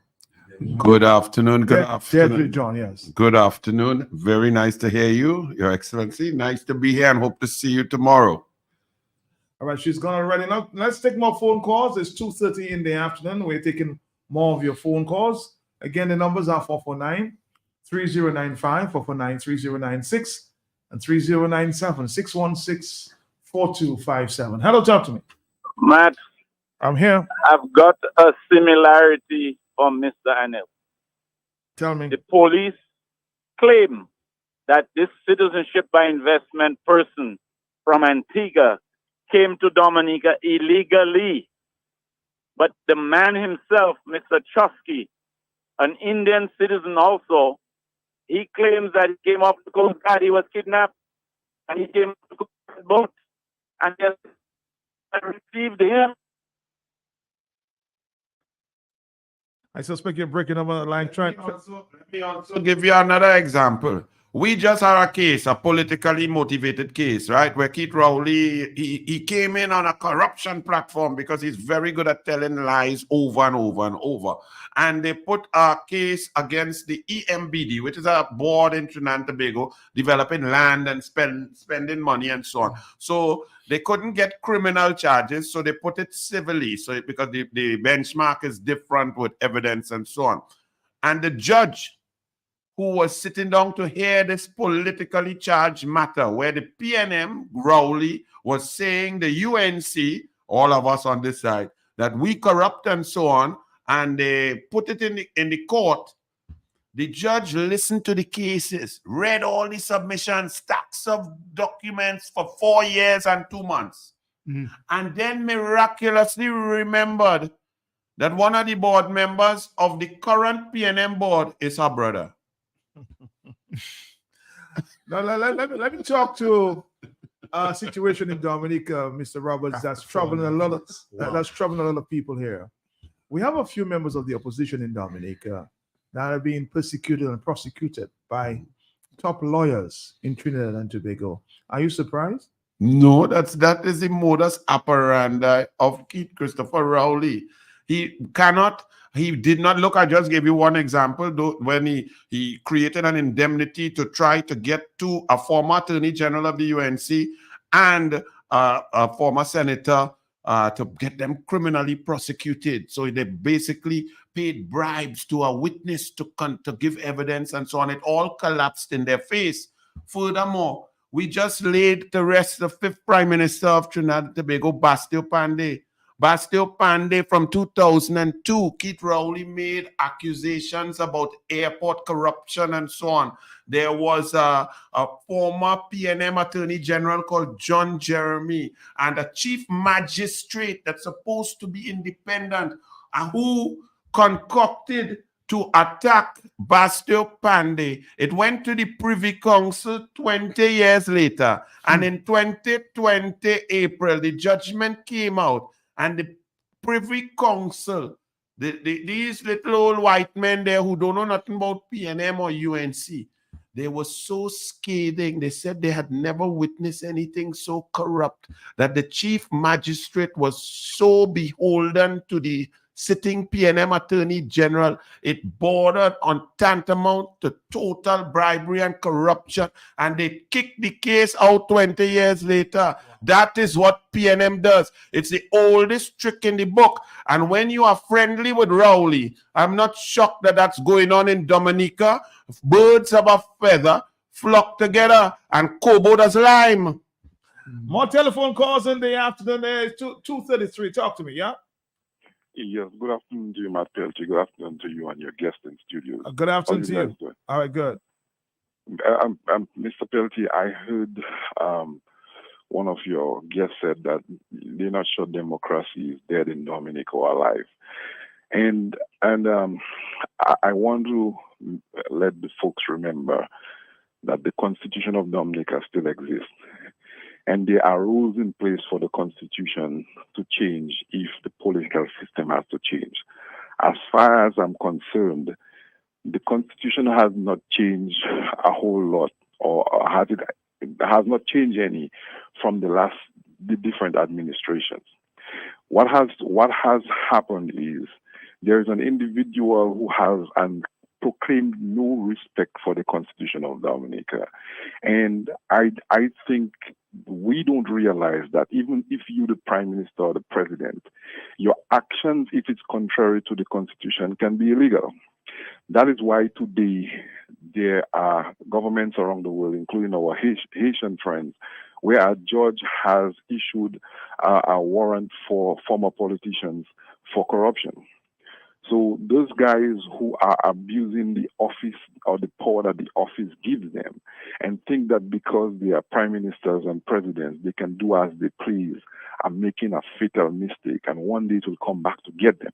Good afternoon. Good afternoon. Deirdre John, yes. Good afternoon. Very nice to hear you, Your Excellency. Nice to be here and hope to see you tomorrow. All right, she's gone already. Now, let's take more phone calls. It's 2:30 in the afternoon. We're taking more of your phone calls. Again, the numbers are 449-3095, 449-3096, and 3097-616-4257. Hello, talk to me. Matt, I'm here. I've got a similarity from Mr. Anil. Tell me. The police claim that this citizenship by investment person from Antigua came to Dominica illegally. But the man himself, Mr. Chusky, an Indian citizen also, he claims that he came off the Coast Guard, he was kidnapped, and he came to the boat, and they received him. I suspect you're breaking up on the line. Trying. Let me also give you another example. We just had a case, a politically motivated case, right? Where Keith Rowley, he came in on a corruption platform because he's very good at telling lies over and over and over. And they put a case against the EMBD, which is a board in Trinidad and Tobago, developing land and spending money and so on. So they couldn't get criminal charges, so they put it civilly. So because the benchmark is different with evidence and so on. And the judge who was sitting down to hear this politically charged matter, where the PNM, Rowley, was saying the UNC, all of us on this side, that we corrupt and so on, and they put it in the court. The judge listened to the cases, read all the submissions, stacks of documents for 4 years and 2 months, and then miraculously remembered that one of the board members of the current PNM board is her brother. Now, let me talk to a situation in Dominica, Mr. Roberts, that's troubling a lot of people here. We have a few members of the opposition in Dominica that are being persecuted and prosecuted by top lawyers in Trinidad and Tobago. Are you surprised? No, that is the modus operandi of Keith Christopher Rowley. He did not look. I just gave you one example when he created an indemnity to try to get to a former Attorney General of the UNC and a former senator to get them criminally prosecuted. So they basically paid bribes to a witness to give evidence and so on. It all collapsed in their face. Furthermore, we just laid to rest the 5th Prime Minister of Trinidad and Tobago, Bastille Pandey. Bastille Pandey, from 2002, Keith Rowley made accusations about airport corruption and so on. There was a former PNM Attorney General called John Jeremy and a chief magistrate that's supposed to be independent who concocted to attack Bastille Pandey. It went to the Privy Council 20 years later. And in 2020 April, the judgment came out. And the Privy Council, these little old white men there who don't know nothing about PNM or UNC, they were so scathing. They said they had never witnessed anything so corrupt, that the chief magistrate was so beholden to the sitting PNM Attorney General, it bordered on tantamount to total bribery and corruption, and they kicked the case out 20 years later. That is what PNM does. It's the oldest trick in the book. And when you are friendly with Rowley, I'm not shocked that that's going on in Dominica. Birds of a feather flock together, and Kobo does lime. More telephone calls in the afternoon. There is 2:33. Talk to me, yeah? Yes, good afternoon to you, Matt Peltier. Good afternoon to you and your guest in studio. Good afternoon to you. Doing? All right, good. Mr. Peltier, I heard one of your guests said that they're not sure democracy is dead in Dominica or alive. And I want to let the folks remember that the Constitution of Dominica still exists. And there are rules in place for the Constitution to change if the political system has to change. As far as I'm concerned, the Constitution has not changed a whole lot, or has not changed any from the different administrations. What has happened is there is an individual who has proclaimed no respect for the Constitution of Dominica. And I think we don't realize that even if you're the Prime Minister or the President, your actions, if it's contrary to the Constitution, can be illegal. That is why today there are governments around the world, including our Haitian friends, where a judge has issued a warrant for former politicians for corruption. So those guys who are abusing the office or the power that the office gives them and think that because they are prime ministers and presidents, they can do as they please, are making a fatal mistake, and one day it will come back to get them.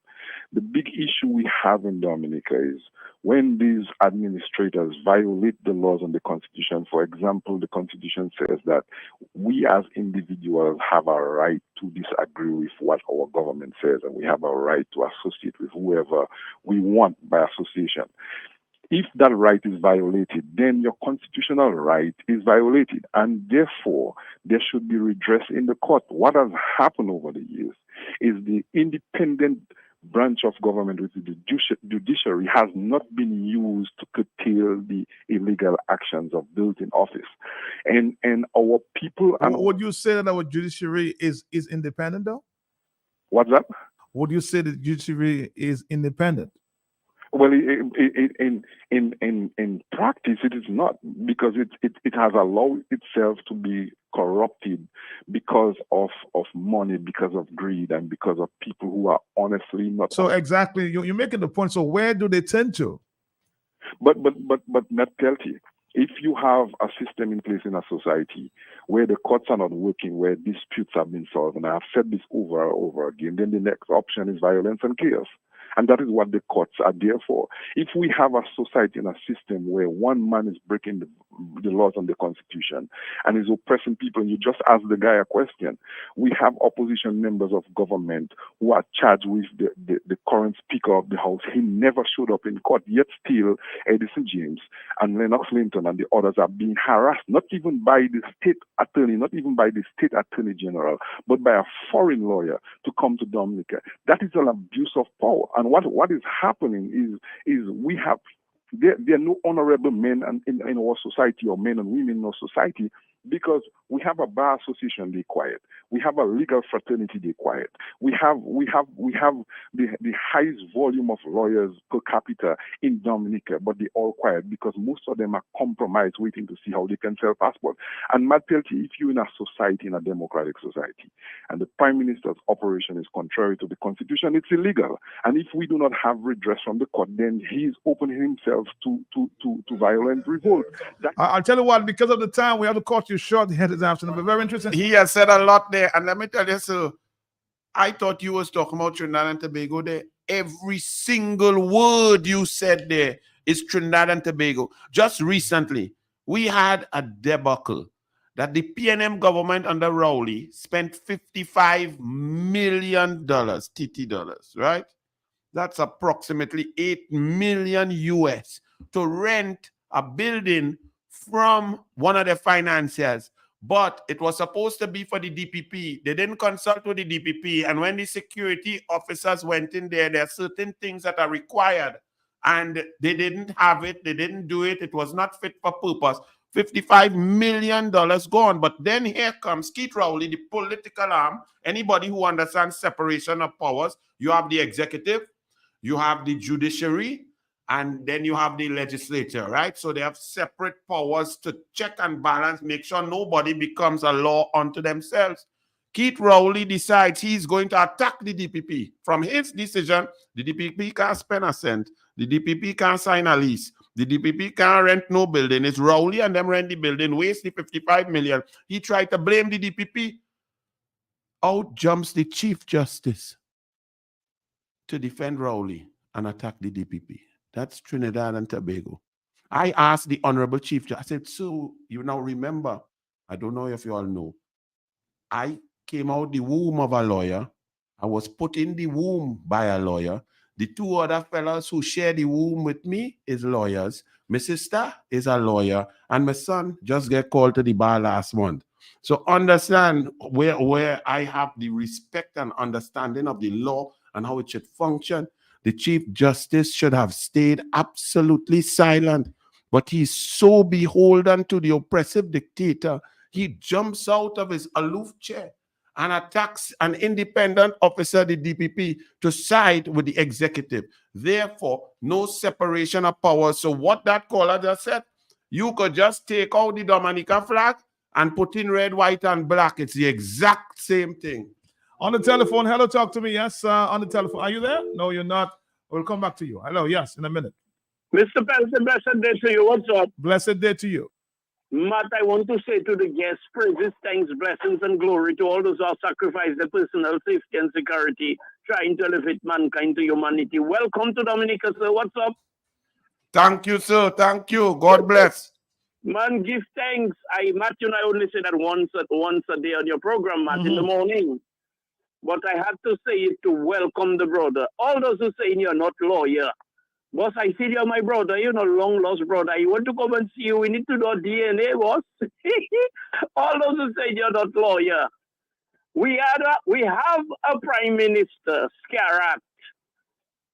The big issue we have in Dominica is when these administrators violate the laws and the Constitution, for example, the Constitution says that we as individuals have a right to disagree with what our government says, and we have a right to associate with whoever we want by association. If that right is violated, then your constitutional right is violated, and therefore there should be redress in the court. What has happened over the years is the independent branch of government, which is the judiciary, has not been used to curtail the illegal actions of those in office. And our people... and would you say that our judiciary is independent, though? What's that? Would you say the judiciary is independent? Well, in practice, it is not, because it has allowed itself to be corrupted because of money, because of greed, and because of people who are honestly not. So exactly, you're making the point. So where do they tend to? But not guilty. If you have a system in place in a society where the courts are not working, where disputes have been solved, and I have said this over and over again, then the next option is violence and chaos. And that is what the courts are there for. If we have a society and a system where one man is breaking the laws and the Constitution and is oppressing people, and you just ask the guy a question, we have opposition members of government who are charged with the current Speaker of the House. He never showed up in court, yet still Edison James and Lennox Linton and the others are being harassed, not even by the state attorney, not even by the state attorney general, but by a foreign lawyer to come to Dominica. That is an abuse of power. And what is happening is we have there are no honorable men in our society, or men and women in our society, because we have a bar association, they quiet. We have a legal fraternity, they quiet. We have the highest volume of lawyers per capita in Dominica, but they all quiet because most of them are compromised, waiting to see how they can sell passports. And Matt Peltier, if you're in a society, in a democratic society, and the Prime Minister's operation is contrary to the Constitution, it's illegal. And if we do not have redress from the court, then he's opening himself to violent revolt. I'll tell you what, because of the time, we have to cut you short here this afternoon, but very interesting. He has said a lot there, and let me tell you, sir, I thought you was talking about Trinidad and Tobago there. Every single word you said there is Trinidad and Tobago. Just recently, we had a debacle that the PNM government under Rowley spent $55 million, TT dollars, right? That's approximately 8 million US to rent a building from one of the financiers, but it was supposed to be for the DPP. They didn't consult with the DPP, and when the security officers went in there, there are certain things that are required, and they didn't have it, they didn't do it, it was not fit for purpose. $55 million gone. But then here comes Keith Rowley, the political arm. Anybody who understands separation of powers, you have the executive, you have the judiciary, and then you have the legislature, right? So they have separate powers to check and balance, make sure nobody becomes a law unto themselves. Keith Rowley decides he's going to attack the DPP. From his decision, the DPP can't spend a cent. The DPP can't sign a lease. The DPP can't rent no building. It's Rowley and them rent the building, waste the $55 million. He tried to blame the DPP. Out jumps the Chief Justice to defend Rowley and attack the DPP. That's Trinidad and Tobago. I asked the Honorable Chief Justice, I said, so you now remember, I don't know if you all know, I came out the womb of a lawyer. I was put in the womb by a lawyer. The two other fellows who share the womb with me is lawyers. My sister is a lawyer, and my son just get called to the bar last month. So understand where I have the respect and understanding of the law and how it should function. The Chief Justice should have stayed absolutely silent, but he's so beholden to the oppressive dictator, he jumps out of his aloof chair and attacks an independent officer, the DPP, to side with the executive. Therefore, no separation of powers. So what that caller just said, you could just take out the Dominica flag and put in red, white, and black. It's the exact same thing. On the telephone, hello, talk to me. Yes, on the telephone. Are you there? No, you're not. We'll come back to you. Hello, yes, in a minute. Mr. Peltier, blessed day to you. What's up? Blessed day to you. Matt, I want to say to the guests, praises, thanks, blessings, and glory to all those who have sacrificed their personal safety and security, trying to elevate mankind to humanity. Welcome to Dominica, sir. What's up? Thank you, sir. Thank you. God bless. Man, give thanks. Matthew, I only say that once a day on your program, Matt, in the morning. But I have to say it to welcome the brother. All those who say you're not lawyer. Boss, I see you're my brother, you know, long lost brother. You want to come and see you, we need to do DNA, boss. All those who say you're not lawyer. We have a prime minister, Scarratt.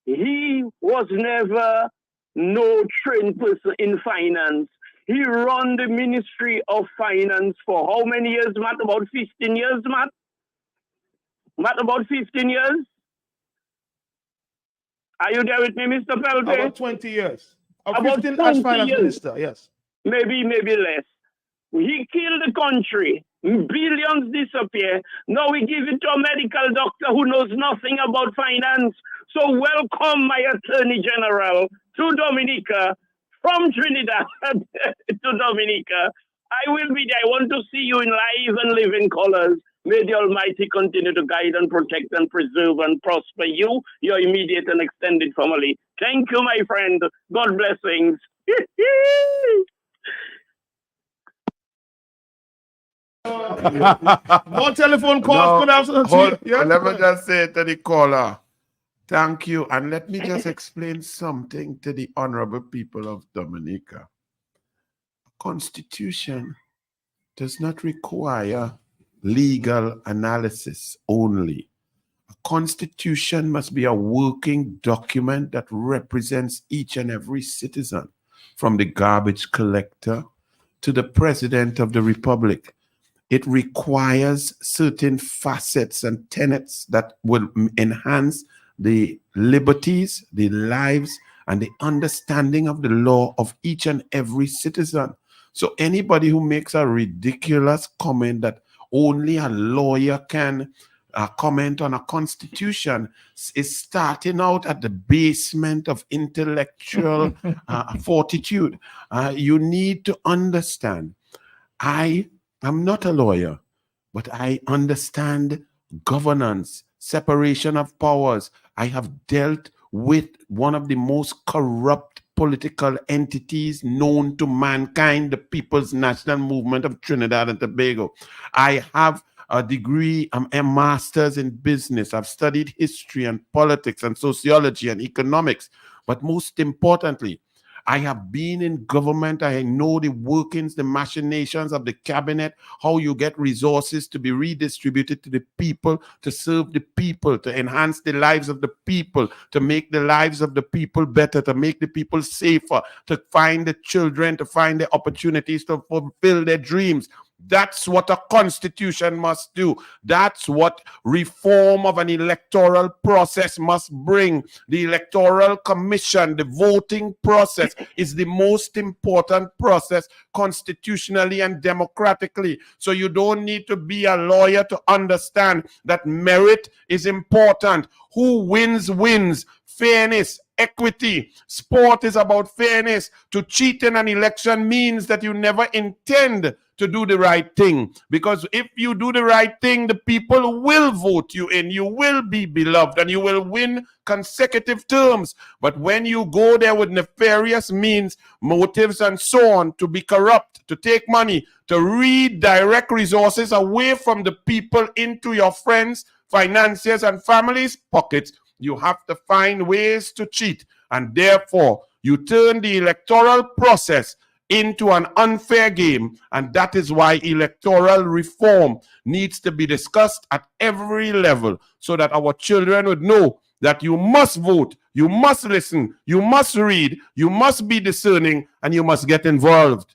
He was never no trained person in finance. He run the Ministry of Finance for how many years, Matt? About 15 years, Matt? Matt, about 15 years? Are you there with me, Mr. Pelte? About 20 years. About 15 20 as finance years. minister, yes. Maybe less. He killed the country. Billions disappear. Now we give it to a medical doctor who knows nothing about finance. So welcome, my Attorney General, to Dominica, from Trinidad to Dominica. I will be there. I want to see you in live and living colors. May the Almighty continue to guide and protect and preserve and prosper you, your immediate and extended family. Thank you, my friend. God blessings. More telephone calls. Good afternoon. Let me just say to the caller, thank you. And let me just explain something to the honorable people of Dominica. Constitution does not require legal analysis only. A constitution must be a working document that represents each and every citizen, from the garbage collector to the president of the republic. It requires certain facets and tenets that will enhance the liberties, the lives, and the understanding of the law of each and every citizen. So anybody who makes a ridiculous comment that only a lawyer can comment on a constitution is starting out at the basement of intellectual fortitude. You need to understand, I am not a lawyer, but I understand governance, separation of powers. I have dealt with one of the most corrupt political entities known to mankind, the People's National Movement of Trinidad and Tobago. I have a degree, a master's in business. I've studied history and politics and sociology and economics. But most importantly, I have been in government. I know the workings, the machinations of the cabinet, how you get resources to be redistributed to the people, to serve the people, to enhance the lives of the people, to make the lives of the people better, to make the people safer, to find the children, to find the opportunities to fulfill their dreams. That's what a constitution must do. That's what reform of an electoral process must bring. The electoral commission, the voting process is the most important process constitutionally and democratically. So you don't need to be a lawyer to understand that merit is important. Who wins, wins. Fairness, equity. Sport is about fairness. To cheat in an election means that you never intend to do the right thing. Because if you do the right thing, the people will vote you in. You will be beloved and you will win consecutive terms. But when you go there with nefarious means, motives, and so on, to be corrupt, to take money, to redirect resources away from the people into your friends, financiers, and families' pockets, you have to find ways to cheat. And therefore, you turn the electoral process into an unfair game. And that is why electoral reform needs to be discussed at every level so that our children would know that you must vote, you must listen, you must read, you must be discerning, and you must get involved.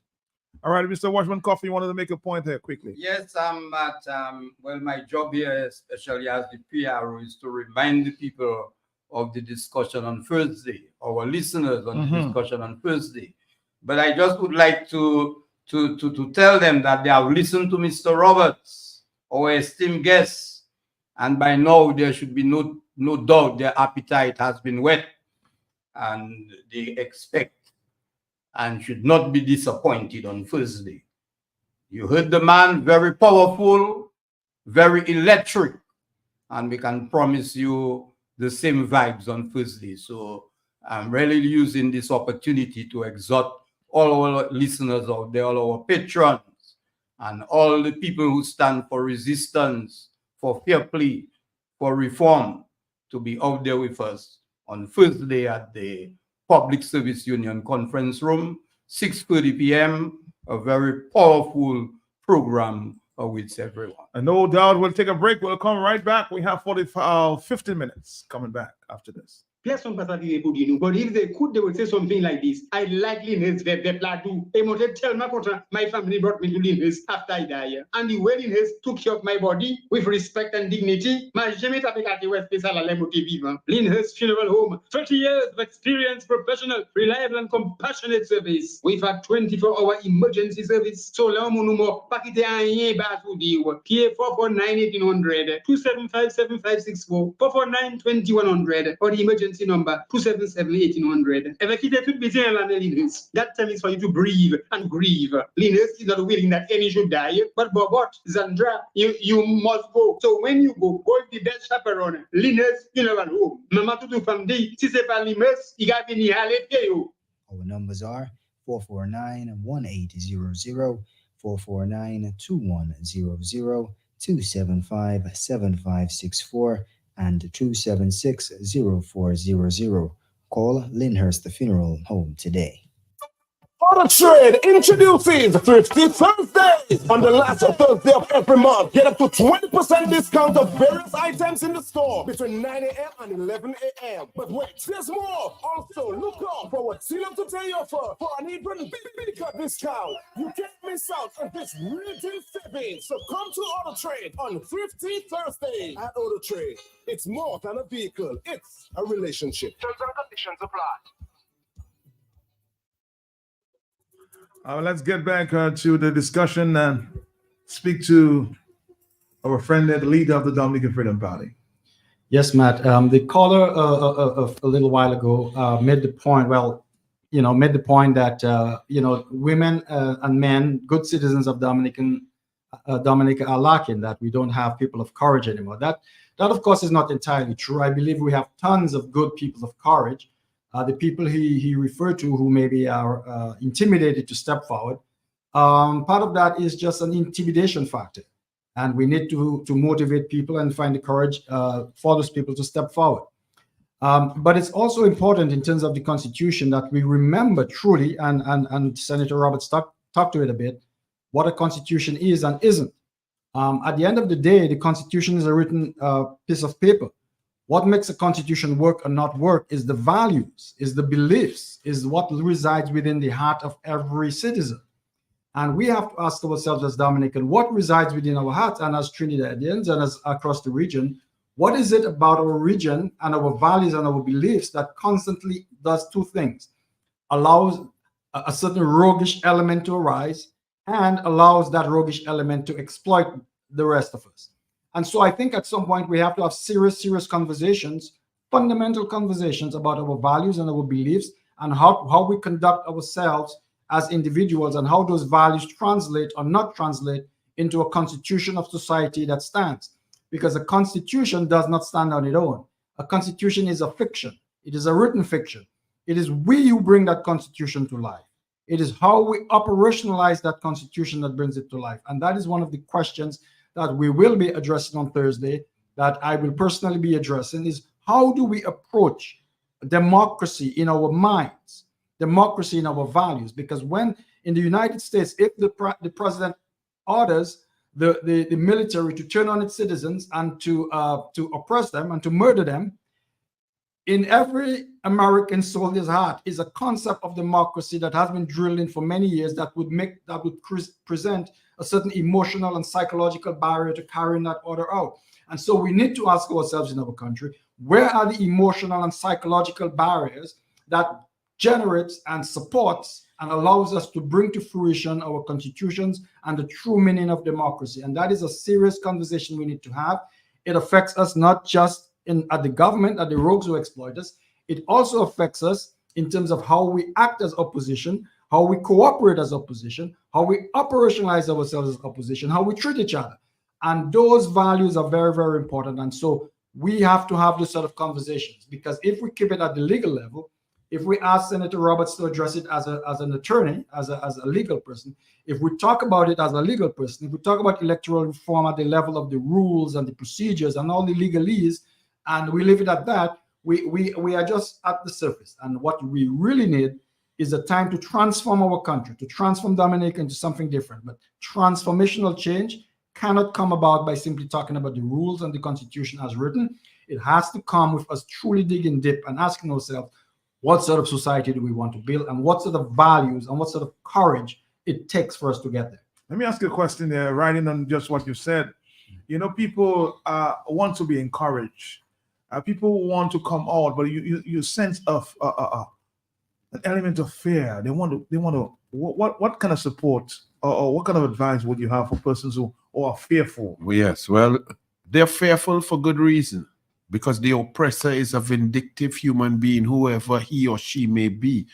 All right, Mr. Washman Coffee, you wanted to make a point here quickly. Yes, well, my job here, especially as the PRO, is to remind the people of the discussion on Thursday, our listeners on the discussion on Thursday. But I just would like to tell them that they have listened to Mr. Roberts, our esteemed guest, and by now there should be no doubt their appetite has been whet, and they expect and should not be disappointed on Thursday. You heard the man, very powerful, very electric, and we can promise you the same vibes on Thursday. So I'm really using this opportunity to exhort all our listeners out there, all our patrons, and all the people who stand for resistance, for fair play, for reform, to be out there with us on Thursday at the Public Service Union Conference Room, 6:30 p.m., a very powerful program with everyone. And no doubt we'll take a break. We'll come right back. We have 15 minutes coming back after this. Personne pas arriver pour dire nous. But if they could, they would say something like this. I like Linus the plateau. They wanted tell my daughter, my family brought me to Linus after I died. And the way Linus took care of my body with respect and dignity. Ma jamais tapé quartier ouest spécial à l'émoté vivant. Linus Funeral Home. 30 years of experience, professional, reliable and compassionate service. We've had 24-hour emergency service. So là, mon numéro, pas quitter rien bas pour dire. Qui est 449-1800, 275-7564, 449-2100, or the emergency number 277-1800. If I keep it busy and Linus, that time is for you to breathe and grieve. Linus is not willing that any should die, but Zandra, you must go. So when you go with the best chaperone. Linus, you know, home. Mama to do from the si c'est pas Linus, il a venu à l'été. Our numbers are 449-1800, 449-2100, 275-7564, and 276-0400. Call Lyndhurst Funeral Home today. Auto Trade introduces Thrifty Thursdays on the last Thursday of every month. Get up to 20% discount of various items in the store between 9 a.m. and 11 a.m. But wait, there's more. Also, look out for what Tina to tell you for an even bigger discount. You can't miss out on this real deal savings. So come to Auto Trade on Thrifty Thursdays. At Auto Trade, it's more than a vehicle, it's a relationship. Terms and conditions apply. Let's get back to the discussion and speak to our friend and the leader of the Dominican Freedom Party. Yes, Matt. The caller a little while ago made the point. Well, made the point that women and men, good citizens of Dominica, are lacking. That we don't have people of courage anymore. That of course is not entirely true. I believe we have tons of good people of courage. The people he referred to who maybe are intimidated to step forward, part of that is just an intimidation factor. And we need to motivate people and find the courage for those people to step forward. But it's also important in terms of the Constitution that we remember truly, and Senator Roberts talked to it a bit, what a Constitution is and isn't. At the end of the day, the Constitution is a written piece of paper. What makes a constitution work or not work is the values, is the beliefs, is what resides within the heart of every citizen. And we have to ask ourselves as Dominican, what resides within our hearts, and as Trinidadians and as across the region, what is it about our region and our values and our beliefs that constantly does two things? Allows a certain roguish element to arise and allows that roguish element to exploit the rest of us. And so I think at some point we have to have serious conversations, fundamental conversations about our values and our beliefs and how we conduct ourselves as individuals and how those values translate or not translate into a constitution of society that stands. Because a constitution does not stand on its own. A constitution is a fiction. It is a written fiction. It is we who bring that constitution to life. It is how we operationalize that constitution that brings it to life. And that is one of the questions that we will be addressing on Thursday, that I will personally be addressing, is how do we approach democracy in our minds, democracy in our values? Because when in the United States, if the president orders the military to turn on its citizens and to oppress them and to murder them, in every American soldier's heart is a concept of democracy that has been drilled in for many years that would present a certain emotional and psychological barrier to carrying that order out. And so we need to ask ourselves in our country, where are the emotional and psychological barriers that generates and supports and allows us to bring to fruition our constitutions and the true meaning of democracy? And that is a serious conversation we need to have. It affects us not just at the government, at the rogues who exploit us. It also affects us in terms of how we act as opposition, how we cooperate as opposition, how we operationalize ourselves as opposition, how we treat each other. And those values are very, very important. And so we have to have this sort of conversations, because if we keep it at the legal level, if we ask Senator Roberts to address it as an attorney, as a legal person, if we talk about it as a legal person, if we talk about electoral reform at the level of the rules and the procedures and all the legalese, and we leave it at that, we are just at the surface. And what we really need is a time to transform our country, to transform Dominica into something different. But transformational change cannot come about by simply talking about the rules and the Constitution as written. It has to come with us truly digging deep and asking ourselves, what sort of society do we want to build, and what sort of values and what sort of courage it takes for us to get there? Let me ask you a question there, writing on just what you said. You know, people want to be encouraged. People want to come out, but you sense of an element of fear. They want to. What kind of support or what kind of advice would you have for persons who are fearful? Yes, well, they're fearful for good reason, because the oppressor is a vindictive human being, whoever he or she may be.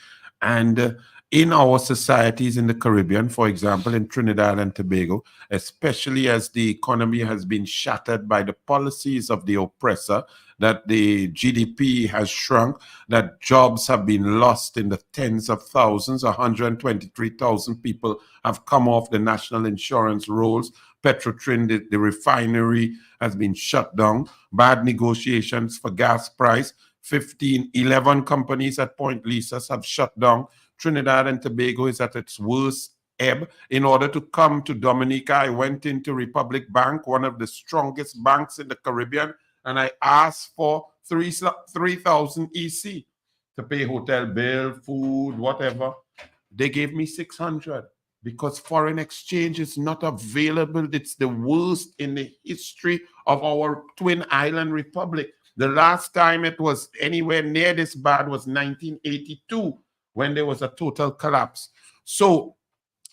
And in our societies in the Caribbean, for example, in Trinidad and Tobago, especially as the economy has been shattered by the policies of the oppressor, that the GDP has shrunk, that jobs have been lost in the tens of thousands, 123,000 people have come off the national insurance rolls. Petrotrin, the refinery, has been shut down. Bad negotiations for gas price. 11 companies at Point Lisas have shut down. Trinidad and Tobago is at its worst ebb. In order to come to Dominica, I went into Republic Bank, one of the strongest banks in the Caribbean, and I asked for 3,000 EC to pay hotel bill, food, whatever. They gave me 600 because foreign exchange is not available. It's the worst in the history of our twin island republic. The last time it was anywhere near this bad was 1982, when there was a total collapse. So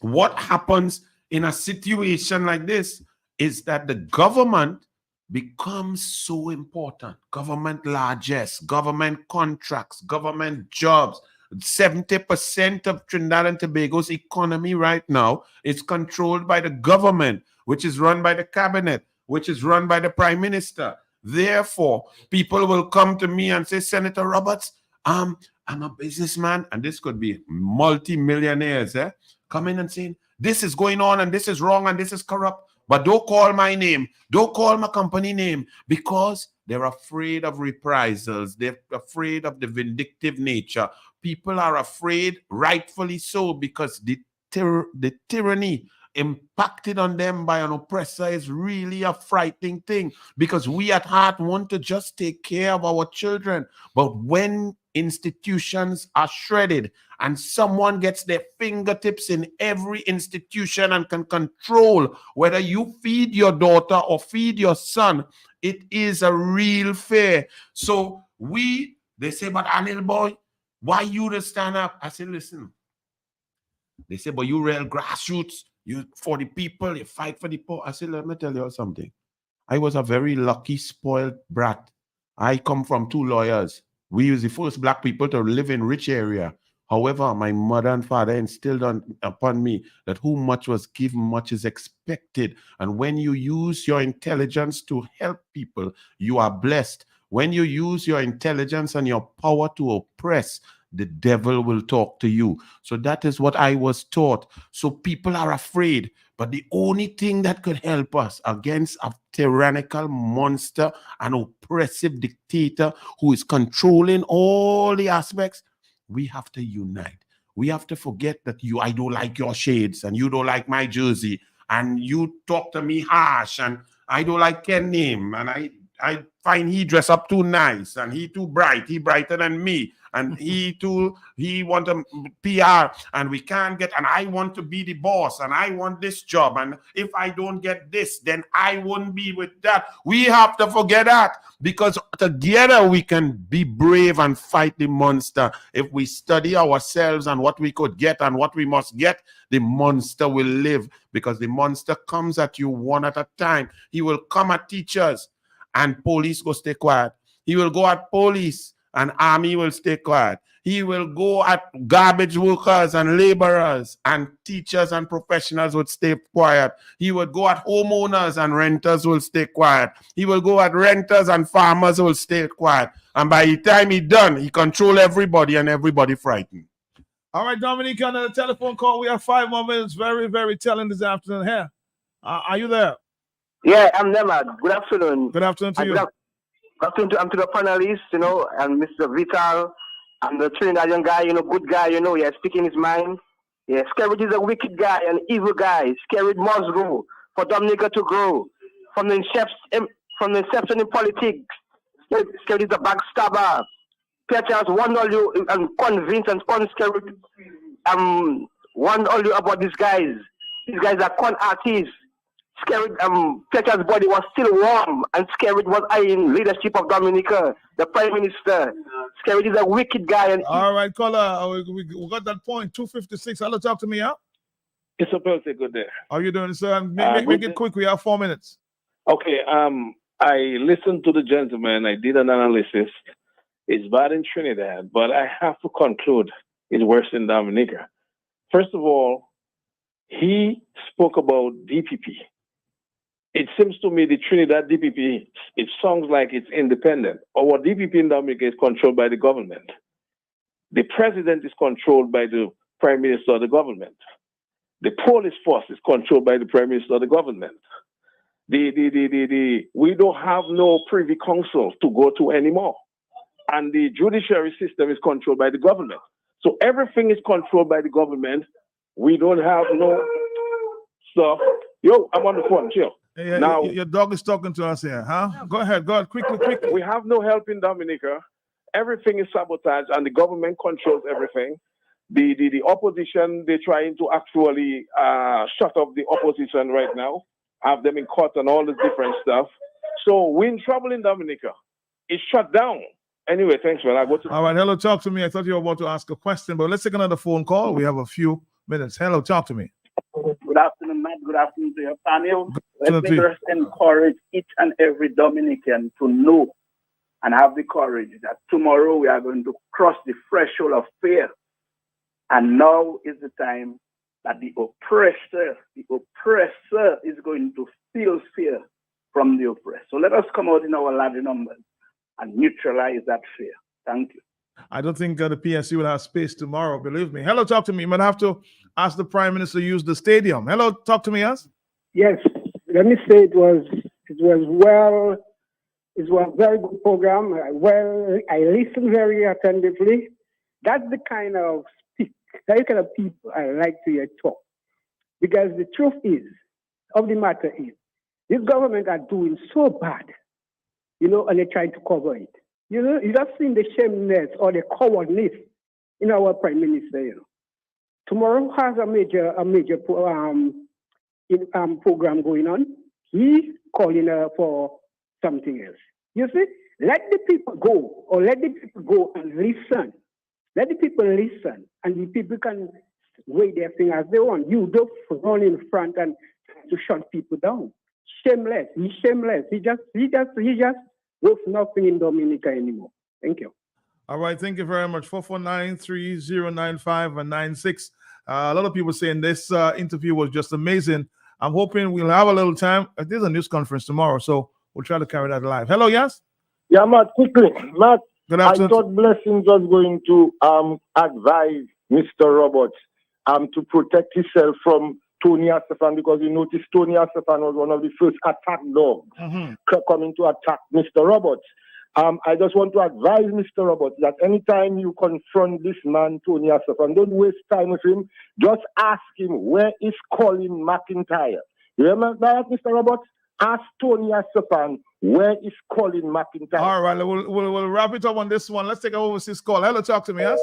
what happens in a situation like this is that the government becomes so important. Government largesse, government contracts, government jobs. 70% of Trinidad and Tobago's economy right now is controlled by the government, which is run by the cabinet, which is run by the prime minister. Therefore, people will come to me and say, Senator Roberts, I'm a businessman, and this could be multi-millionaires, coming and saying, this is going on, and this is wrong, and this is corrupt. But don't call my name. Don't call my company name, because they're afraid of reprisals. They're afraid of the vindictive nature. People are afraid, rightfully so, because the tyranny impacted on them by an oppressor is really a frightening thing, because we at heart want to just take care of our children. But when institutions are shredded and someone gets their fingertips in every institution and can control whether you feed your daughter or feed your son, it is a real fear. So they say, but Anil boy, why you to stand up? I say, listen. They say, but you real grassroots. You for the people, you fight for the poor. I said, let me tell you something. I was a very lucky, spoiled brat. I come from 2 lawyers. We was the first black people to live in rich area. However, my mother and father instilled upon me that who much was given, much is expected. And when you use your intelligence to help people, you are blessed. When you use your intelligence and your power to oppress, the devil will talk to you. So that is what I was taught. So people are afraid. But the only thing that could help us against a tyrannical monster, an oppressive dictator who is controlling all the aspects, we have to unite. We have to forget that I don't like your shades and you don't like my jersey and you talk to me harsh and I don't like Ken name and I find he dress up too nice and he too bright, he brighter than me. And he want a PR and we can't get, and I want to be the boss and I want this job. And if I don't get this, then I won't be with that. We have to forget that, because together we can be brave and fight the monster. If we study ourselves and what we could get and what we must get, the monster will live, because the monster comes at you one at a time. He will come at teachers and police go stay quiet. He will go at police and army will stay quiet. He will go at garbage workers and laborers, and teachers and professionals would stay quiet. He would go at homeowners and renters will stay quiet. He will go at renters and farmers will stay quiet. And by the time he done, he control everybody and everybody frightened. All right, Dominique, on the telephone call. We have 5 more minutes. Very, very telling this afternoon here. Are you there? Yeah, I'm there, man. Good afternoon. Good afternoon to you. Good afternoon to the panelists, and Mr. Vital. I'm the Trinidadian guy, good guy, he's speaking his mind. Yeah, Skerrit is a wicked guy, an evil guy. Skerrit must go for Dominica to grow. From the inception in politics, Skerrit is a backstabber. Petrus warned all you and convinced and con Skerrit warned all you about these guys. These guys are con artists. Skerrit, Petrus' body was still warm, and Skerrit was in leadership of Dominica, the Prime Minister. Skerrit is a wicked guy. And all right, caller, we got that point. 256. Hello, talk to me, huh? It's a birthday. Good day. How you doing, sir? Make it quick. We have 4 minutes. Okay. I listened to the gentleman. I did an analysis. It's bad in Trinidad, but I have to conclude it's worse in Dominica. First of all, he spoke about DPP. It seems to me the Trinidad DPP, it sounds like it's independent. Our DPP in Dominica is controlled by the government. The president is controlled by the prime minister of the government. The police force is controlled by the prime minister of the government. We don't have no privy council to go to anymore. And the judiciary system is controlled by the government. So everything is controlled by the government. We don't have no stuff. Yo, I'm on the phone, chill. Hey, now, your dog is talking to us here, huh? Go ahead, quickly. We have no help in Dominica. Everything is sabotaged, and the government controls everything. The opposition, they're trying to actually shut up the opposition right now, have them in court and all this different stuff. So we're in trouble in Dominica. It's shut down. Anyway, thanks, man. I go to. All right, hello, talk to me. I thought you were about to ask a question, but let's take another phone call. We have a few minutes. Hello, talk to me. Good afternoon, Matt. Good afternoon to your panel. Let me first encourage each and every Dominican to know and have the courage that tomorrow we are going to cross the threshold of fear. And now is the time that the oppressor is going to feel fear from the oppressed. So let us come out in our large numbers and neutralize that fear. Thank you. I don't think the PSC will have space tomorrow, believe me. Hello, talk to me. You might have to ask the Prime Minister to use the stadium. Hello, talk to me, yes? Yes, let me say it was a very good program. I listened very attentively. That's the kind of people I like to hear talk. Because the truth of the matter is, this government are doing so bad, and they're trying to cover it. You just seen the shameless or the cowardness in our Prime Minister, Tomorrow has a major program going on. He's calling for something else. You see, let the people go, or let the people go and listen. Let the people listen, and the people can weigh their thing as they want. You don't run in front and to shut people down. Shameless. He's shameless. He just worth nothing in Dominica anymore. Thank you. All right, thank you very much. 449-3095 and 96. A lot of people saying this interview was just amazing. I'm hoping we'll have a little time. There's a news conference tomorrow, so we'll try to carry that live. Hello, yes? Yeah, Matt, quickly. Matt, good I afternoon. thought Blessings was going to advise Mr. Roberts to protect himself from Tony Asafan, because you notice Tony Asafan was one of the first attack dogs coming to attack Mr. Roberts. I just want to advise Mr. Roberts that anytime you confront this man, Tony Asafan, don't waste time with him. Just ask him, where is Colin McIntyre? You remember that, Mr. Roberts? Ask Tony Asafan, where is Colin McIntyre? All right, we'll wrap it up on this one. Let's take an overseas call. Hello, talk to me, yes?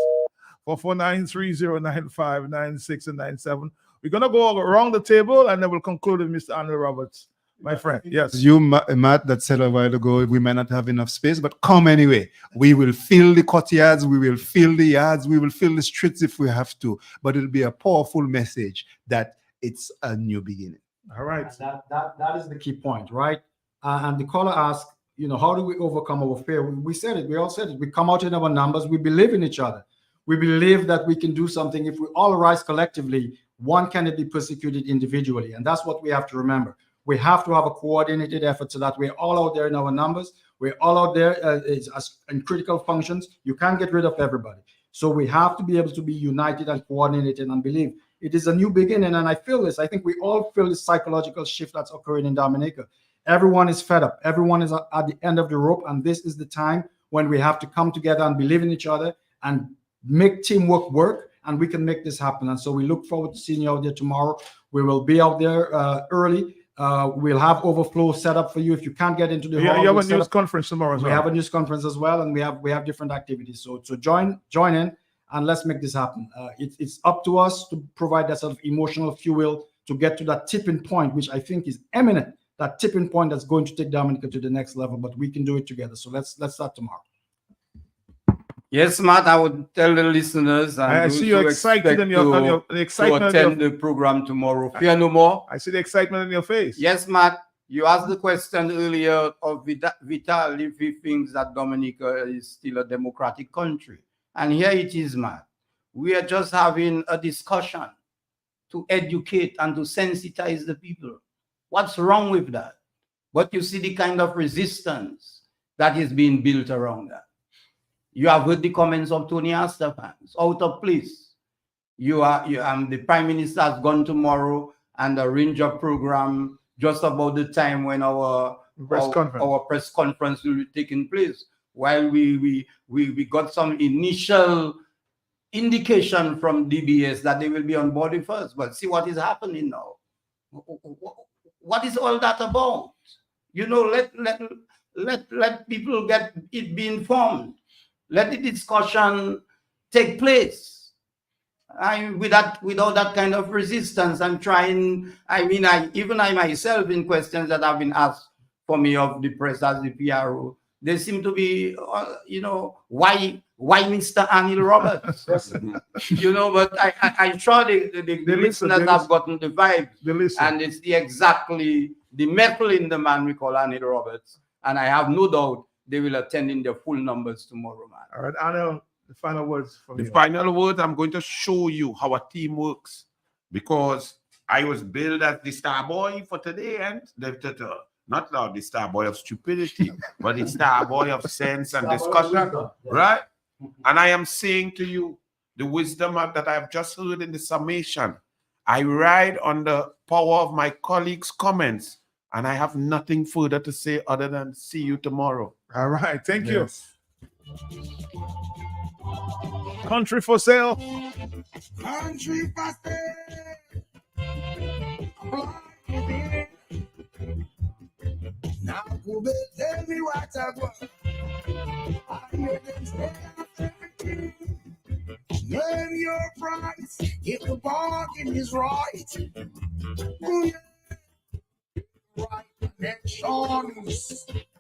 449-3095-96 and 97. We're going to go around the table, and then we'll conclude with Mr. Andrew Roberts. My friend, yes. You, Matt, that said a while ago, we might not have enough space, but come anyway. We will fill the courtyards, we will fill the yards, we will fill the streets if we have to. But it'll be a powerful message that it's a new beginning. All right. That is the key point, right? And the caller asked, how do we overcome our fear? We said it. We all said it. We come out in our numbers. We believe in each other. We believe that we can do something if we all rise collectively. One cannot be persecuted individually. And that's what we have to remember. We have to have a coordinated effort so that we're all out there in our numbers. We're all out there in critical functions. You can't get rid of everybody. So we have to be able to be united and coordinated and believe it is a new beginning. And I feel this. I think we all feel this psychological shift that's occurring in Dominica. Everyone is fed up. Everyone is at the end of the rope. And this is the time when we have to come together and believe in each other and make teamwork work. And we can make this happen. And so we look forward to seeing you out there tomorrow. We will be out there early. We'll have overflow set up for you if you can't get into the hall. You have a news conference tomorrow as well. We have a news conference as well, and we have different activities. So join in and let's make this happen. It's up to us to provide that sort of emotional fuel to get to that tipping point, which I think is imminent. That tipping point that's going to take Dominica to the next level. But we can do it together. So let's start tomorrow. Yes, Matt, I would tell the listeners and I see you excited in your excitement to attend the program tomorrow. Fear no more. I see the excitement in your face. Yes, Matt. You asked the question earlier of Vital if he thinks that Dominica is still a democratic country. And here it is, Matt. We are just having a discussion to educate and to sensitize the people. What's wrong with that? But you see the kind of resistance that is being built around that. You have heard the comments of Tony Astafans, out of place. The Prime Minister has gone tomorrow and arrange a program just about the time when our press conference will be taking place. While we got some initial indication from DBS that they will be on board first, but see what is happening now. What is all that about? You know, let people be informed. Let the discussion take place. Without that kind of resistance, I'm trying. I myself, in questions that have been asked for me of the press as the PRO, they seem to be, why Mr. Anil Roberts? But I'm sure the listeners have gotten the vibe, and it's exactly the metal in the man we call Anil Roberts, and I have no doubt they will attend in their full numbers tomorrow, man. All right, Anil, the final words from you. The final words, I'm going to show you how a team works, because I was billed as the star boy for today, and not the star boy of stupidity, but the star boy of sense and discussion, right? And I am saying to you, the wisdom that I have just heard in the summation, I ride on the power of my colleagues' comments, and I have nothing further to say other than see you tomorrow. All right, thank you. Country for sale. Country for sale. Now, tell me what I want. I hear them say everything. Name your price if the bargain is right. Right connections.